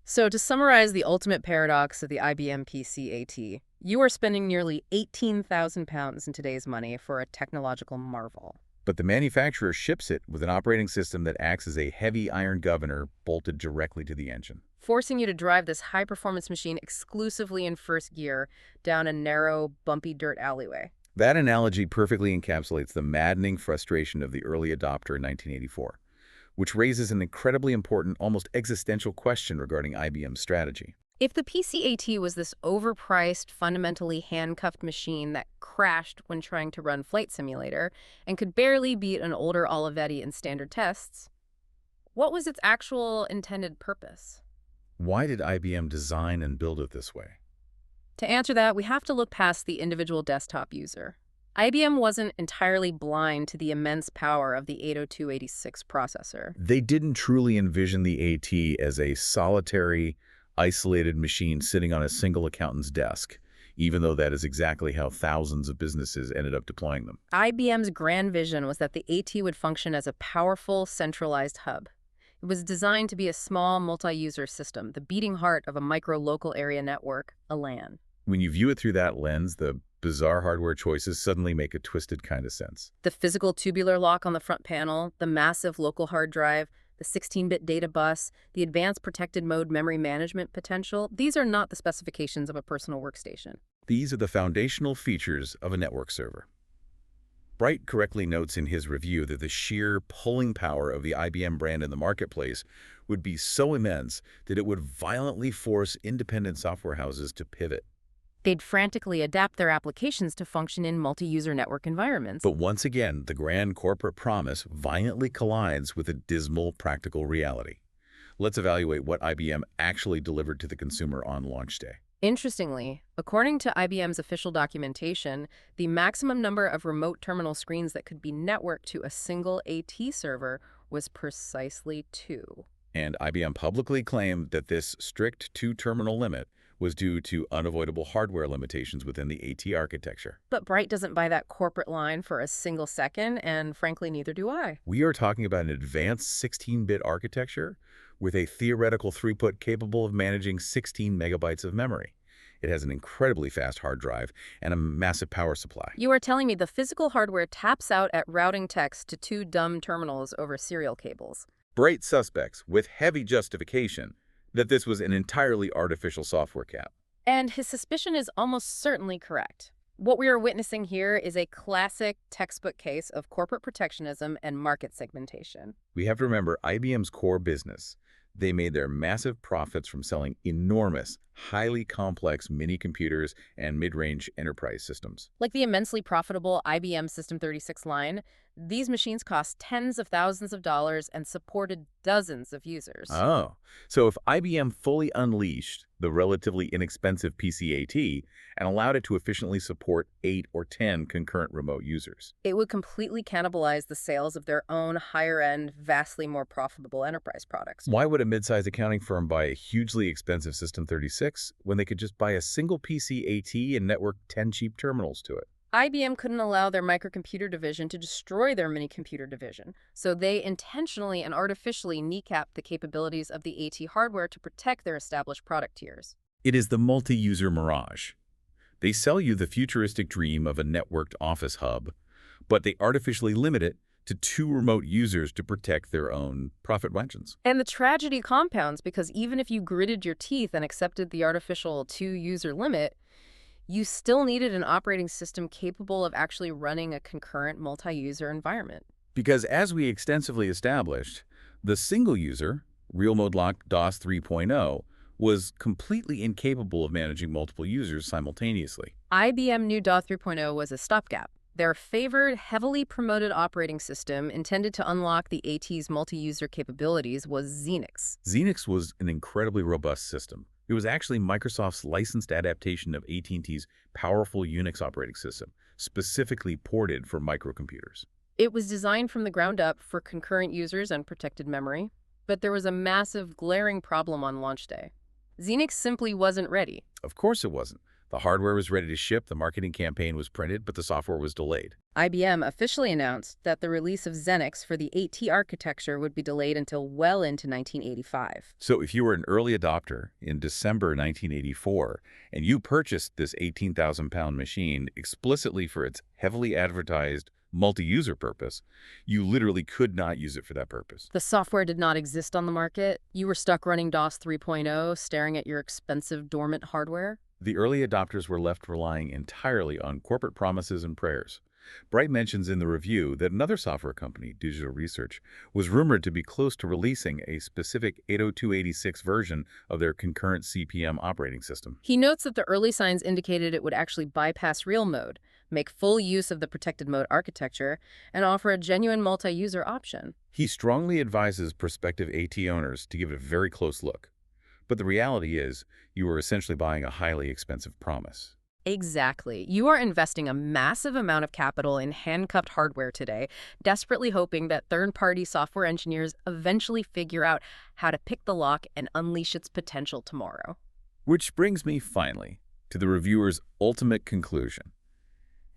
So to summarize the ultimate paradox of the IBM PC AT, you are spending nearly 18,000 pounds in today's money for a technological marvel. But the manufacturer ships it with an operating system that acts as a heavy iron governor bolted directly to the engine, Forcing you to drive this high-performance machine exclusively in first gear down a narrow, bumpy dirt alleyway. That analogy perfectly encapsulates the maddening frustration of the early adopter in 1984, which raises an incredibly important, almost existential question regarding IBM's strategy. If the PC AT was this overpriced, fundamentally handcuffed machine that crashed when trying to run Flight Simulator and could barely beat an older Olivetti in standard tests, what was its actual intended purpose? Why did IBM design and build it this way? To answer that, we have to look past the individual desktop user. IBM wasn't entirely blind to the immense power of the 80286 processor. They didn't truly envision the AT as a solitary, isolated machine sitting on a single accountant's desk, even though that is exactly how thousands of businesses ended up deploying them. IBM's grand vision was that the AT would function as a powerful, centralized hub. It was designed to be a small, multi-user system, the beating heart of a micro-local area network, a LAN. When you view it through that lens, the bizarre hardware choices suddenly make a twisted kind of sense. The physical tubular lock on the front panel, the massive local hard drive, the 16-bit data bus, the advanced protected mode memory management potential, these are not the specifications of a personal workstation. These are the foundational features of a network server. Bright correctly notes in his review that the sheer pulling power of the IBM brand in the marketplace would be so immense that it would violently force independent software houses to pivot. They'd frantically adapt their applications to function in multi-user network environments. But once again, the grand corporate promise violently collides with a dismal practical reality. Let's evaluate what IBM actually delivered to the consumer on launch day. Interestingly, according to IBM's official documentation, the maximum number of remote terminal screens that could be networked to a single AT server was precisely 2. And IBM publicly claimed that this strict 2-terminal limit was due to unavoidable hardware limitations within the AT architecture. But Bright doesn't buy that corporate line for a single second, and frankly, neither do I. We are talking about an advanced 16-bit architecture with a theoretical throughput capable of managing 16 megabytes of memory. It has an incredibly fast hard drive and a massive power supply. You are telling me the physical hardware taps out at routing text to 2 dumb terminals over serial cables. Bright suspects, with heavy justification, that this was an entirely artificial software cap. And his suspicion is almost certainly correct. What we are witnessing here is a classic textbook case of corporate protectionism and market segmentation. We have to remember IBM's core business, They made their massive profits from selling enormous, highly complex mini-computers and mid-range enterprise systems. Like the immensely profitable IBM System 36 line, these machines cost tens of thousands of dollars and supported dozens of users. Oh, so if IBM fully unleashed the relatively inexpensive PC-AT and allowed it to efficiently support 8 or 10 concurrent remote users, It would completely cannibalize the sales of their own higher-end, vastly more profitable enterprise products. why would a mid-sized accounting firm buy a hugely expensive System 36 when they could just buy a single PC-AT and network 10 cheap terminals to it? IBM couldn't allow their microcomputer division to destroy their mini-computer division, so they intentionally and artificially kneecapped the capabilities of the AT hardware to protect their established product tiers. It is the multi-user mirage. They sell you the futuristic dream of a networked office hub, but they artificially limit it to 2 remote users to protect their own profit margins. And the tragedy compounds because even if you gritted your teeth and accepted the artificial 2-user limit, you still needed an operating system capable of actually running a concurrent multi-user environment. Because as we extensively established, the single user, real mode locked DOS 3.0, was completely incapable of managing multiple users simultaneously. IBM knew DOS 3.0 was a stopgap. Their favored, heavily promoted operating system intended to unlock the AT's multi-user capabilities was Xenix. Xenix was an incredibly robust system. It was actually Microsoft's licensed adaptation of AT&T's powerful Unix operating system, specifically ported for microcomputers. It was designed from the ground up for concurrent users and protected memory, but there was a massive, glaring problem on launch day. Xenix simply wasn't ready. Of course it wasn't. The hardware was ready to ship, the marketing campaign was printed, but the software was delayed. IBM officially announced that the release of Xenix for the AT architecture would be delayed until well into 1985. So if you were an early adopter in December 1984 and you purchased this 18,000-pound machine explicitly for its heavily advertised multi-user purpose, you literally could not use it for that purpose. The software did not exist on the market. You were stuck running DOS 3.0, staring at your expensive dormant hardware. The early adopters were left relying entirely on corporate promises and prayers. Bright mentions in the review that another software company, Digital Research, was rumored to be close to releasing a specific 802.86 version of their concurrent CP/M operating system. He notes that the early signs indicated it would actually bypass real mode, make full use of the protected mode architecture, and offer a genuine multi-user option. He strongly advises prospective AT owners to give it a very close look. But the reality is, you are essentially buying a highly expensive promise. Exactly. You are investing a massive amount of capital in handcuffed hardware today, desperately hoping that third-party software engineers eventually figure out how to pick the lock and unleash its potential tomorrow. Which brings me, finally, to the reviewer's ultimate conclusion.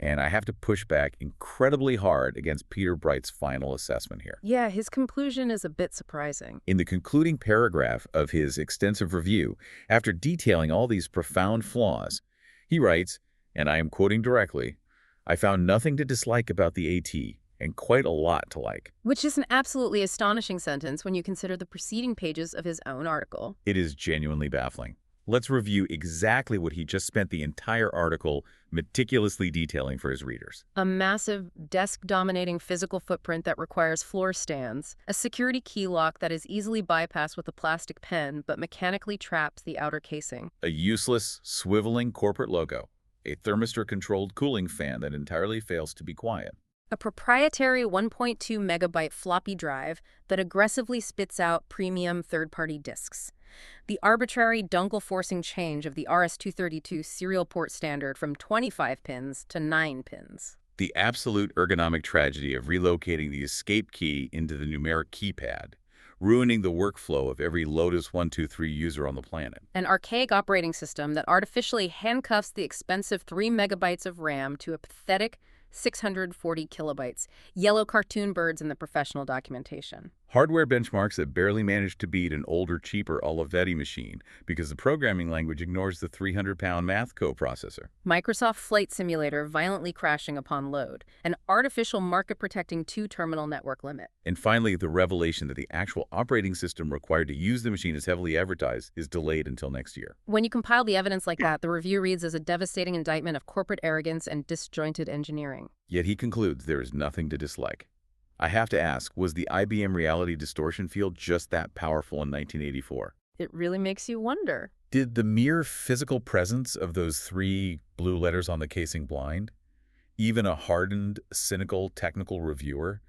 And I have to push back incredibly hard against Peter Bright's final assessment here. Yeah, his conclusion is a bit surprising. In the concluding paragraph of his extensive review, after detailing all these profound flaws, he writes, and I am quoting directly, "I found nothing to dislike about the AT, and quite a lot to like." Which is an absolutely astonishing sentence when you consider the preceding pages of his own article. It is genuinely baffling. Let's review exactly what he just spent the entire article meticulously detailing for his readers. A massive, desk-dominating physical footprint that requires floor stands, a security key lock that is easily bypassed with a plastic pen but mechanically traps the outer casing. A useless, swiveling corporate logo. A thermistor-controlled cooling fan that entirely fails to be quiet. A proprietary 1.2 megabyte floppy drive that aggressively spits out premium third-party disks. The arbitrary dongle-forcing change of the RS-232 serial port standard from 25 pins to 9 pins. The absolute ergonomic tragedy of relocating the escape key into the numeric keypad, ruining the workflow of every Lotus 123 user on the planet. An archaic operating system that artificially handcuffs the expensive 3 megabytes of RAM to a pathetic 640 kilobytes, yellow cartoon birds in the professional documentation. Hardware benchmarks that barely managed to beat an older, cheaper Olivetti machine because the programming language ignores the 300-pound math coprocessor. Microsoft Flight Simulator violently crashing upon load. An artificial market-protecting 2-terminal network limit. And finally, the revelation that the actual operating system required to use the machine as heavily advertised is delayed until next year. When you compile the evidence like that, the review reads as a devastating indictment of corporate arrogance and disjointed engineering. Yet he concludes there is nothing to dislike. I have to ask, was the IBM reality distortion field just that powerful in 1984? It really makes you wonder. Did the mere physical presence of those three blue letters on the casing blind even a hardened, cynical technical reviewer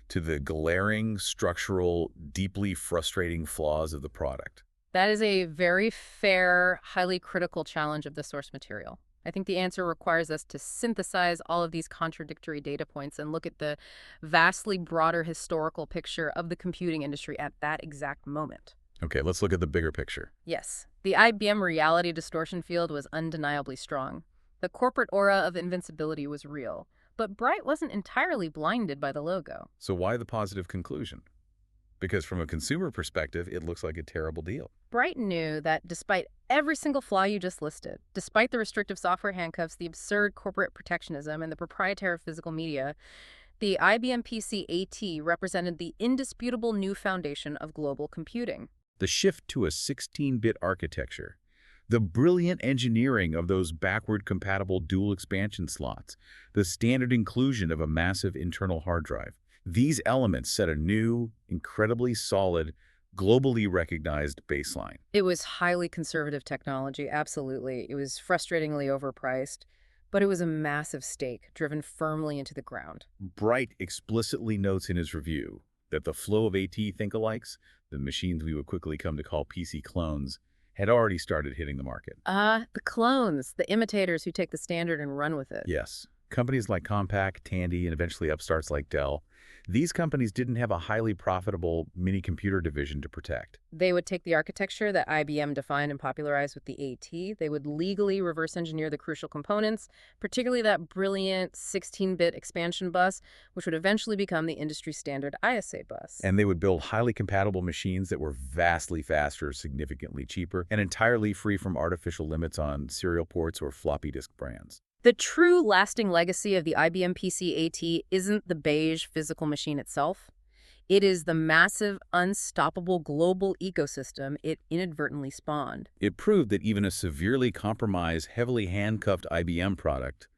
to the glaring, structural, deeply frustrating flaws of the product? That is a very fair, highly critical challenge of the source material. I think the answer requires us to synthesize all of these contradictory data points and look at the vastly broader historical picture of the computing industry at that exact moment. Okay, let's look at the bigger picture. Yes, the IBM reality distortion field was undeniably strong. The corporate aura of invincibility was real, but Bright wasn't entirely blinded by the logo. So why the positive conclusion? Because from a consumer perspective, it looks like a terrible deal. Bright knew that despite every single flaw you just listed, despite the restrictive software handcuffs, the absurd corporate protectionism, and the proprietary physical media, the IBM PC AT represented the indisputable new foundation of global computing. The shift to a 16-bit architecture, the brilliant engineering of those backward-compatible dual expansion slots, the standard inclusion of a massive internal hard drive. These elements set a new, incredibly solid, globally recognized baseline. It was highly conservative technology, absolutely. It was frustratingly overpriced, but it was a massive stake driven firmly into the ground. Bright explicitly notes in his review that the flow of AT think-alikes, the machines we would quickly come to call PC clones, had already started hitting the market. The clones, the imitators who take the standard and run with it. Yes. Companies like Compaq, Tandy, and eventually upstarts like Dell, these companies didn't have a highly profitable mini-computer division to protect. They would take the architecture that IBM defined and popularized with the AT. They would legally reverse engineer the crucial components, particularly that brilliant 16-bit expansion bus, which would eventually become the industry standard ISA bus. And they would build highly compatible machines that were vastly faster, significantly cheaper, and entirely free from artificial limits on serial ports or floppy disk brands. The true lasting legacy of the IBM PC AT isn't the beige physical machine itself. It is the massive, unstoppable global ecosystem it inadvertently spawned. It proved that even a severely compromised, heavily handcuffed IBM product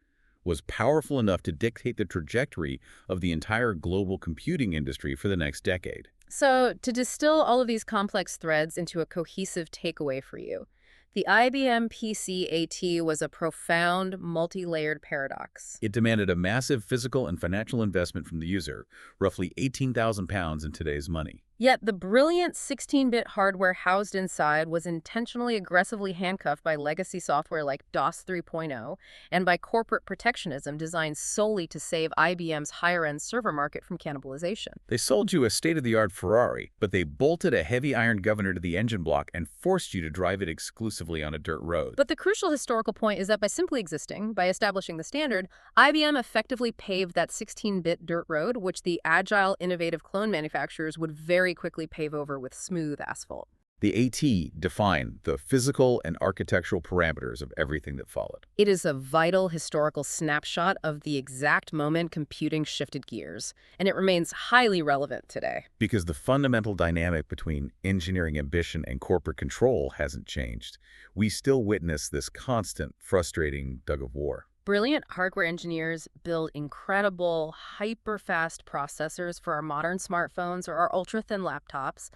was powerful enough to dictate the trajectory of the entire global computing industry for the next decade. So, to distill all of these complex threads into a cohesive takeaway for you, the IBM PC AT was a profound, multi-layered paradox. It demanded a massive physical and financial investment from the user, roughly £18,000 in today's money. Yet the brilliant 16-bit hardware housed inside was intentionally aggressively handcuffed by legacy software like DOS 3.0 and by corporate protectionism designed solely to save IBM's higher-end server market from cannibalization. They sold you a state-of-the-art Ferrari, but they bolted a heavy iron governor to the engine block and forced you to drive it exclusively on a dirt road. But the crucial historical point is that by simply existing, by establishing the standard, IBM effectively paved that 16-bit dirt road, which the agile, innovative clone manufacturers would very quickly pave over with smooth asphalt. The AT defined the physical and architectural parameters of everything that followed. It is a vital historical snapshot of the exact moment computing shifted gears, and it remains highly relevant today. Because the fundamental dynamic between engineering ambition and corporate control hasn't changed, we still witness this constant, frustrating tug-of-war. Brilliant hardware engineers build incredible, hyper-fast processors for our modern smartphones or our ultra-thin laptops,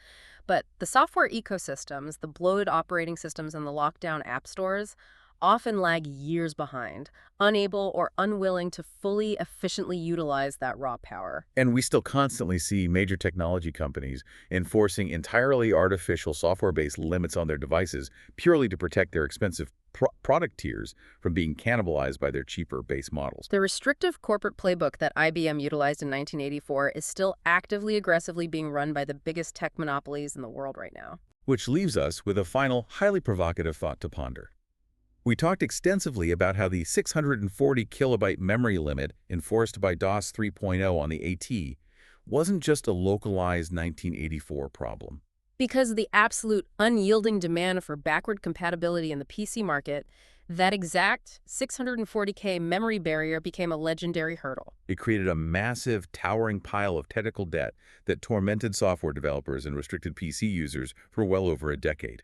but the software ecosystems, the bloated operating systems, and the lockdown app stores often lag years behind, unable or unwilling to fully efficiently utilize that raw power. And we still constantly see major technology companies enforcing entirely artificial software-based limits on their devices purely to protect their expensive product tiers from being cannibalized by their cheaper base models. The restrictive corporate playbook that IBM utilized in 1984 is still actively, aggressively being run by the biggest tech monopolies in the world right now. Which leaves us with a final, highly provocative thought to ponder. We talked extensively about how the 640 kilobyte memory limit enforced by DOS 3.0 on the AT wasn't just a localized 1984 problem. Because of the absolute unyielding demand for backward compatibility in the PC market, that exact 640K memory barrier became a legendary hurdle. It created a massive, towering pile of technical debt that tormented software developers and restricted PC users for well over a decade.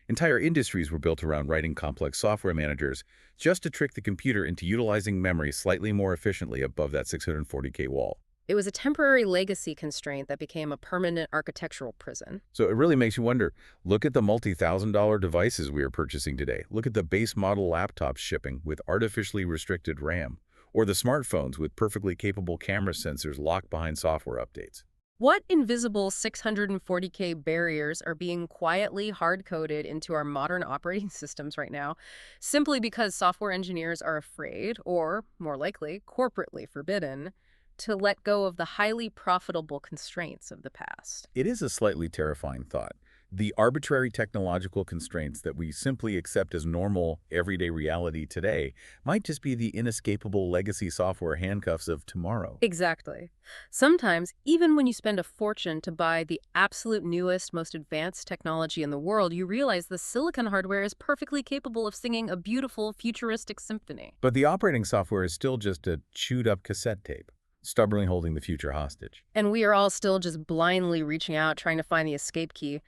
Entire industries were built around writing complex software managers just to trick the computer into utilizing memory slightly more efficiently above that 640K wall. It was a temporary legacy constraint that became a permanent architectural prison. So it really makes you wonder, look at the multi-thousand-dollar devices we are purchasing today. Look at the base model laptops shipping with artificially restricted RAM, or the smartphones with perfectly capable camera sensors locked behind software updates. What invisible 640K barriers are being quietly hard-coded into our modern operating systems right now, simply because software engineers are afraid, or more likely, corporately forbidden, to let go of the highly profitable constraints of the past? It is a slightly terrifying thought. The arbitrary technological constraints that we simply accept as normal, everyday reality today might just be the inescapable legacy software handcuffs of tomorrow. Exactly. Sometimes, even when you spend a fortune to buy the absolute newest, most advanced technology in the world, you realize the silicon hardware is perfectly capable of singing a beautiful, futuristic symphony. But the operating software is still just a chewed-up cassette tape, stubbornly holding the future hostage. And we are all still just blindly reaching out, trying to find the escape key.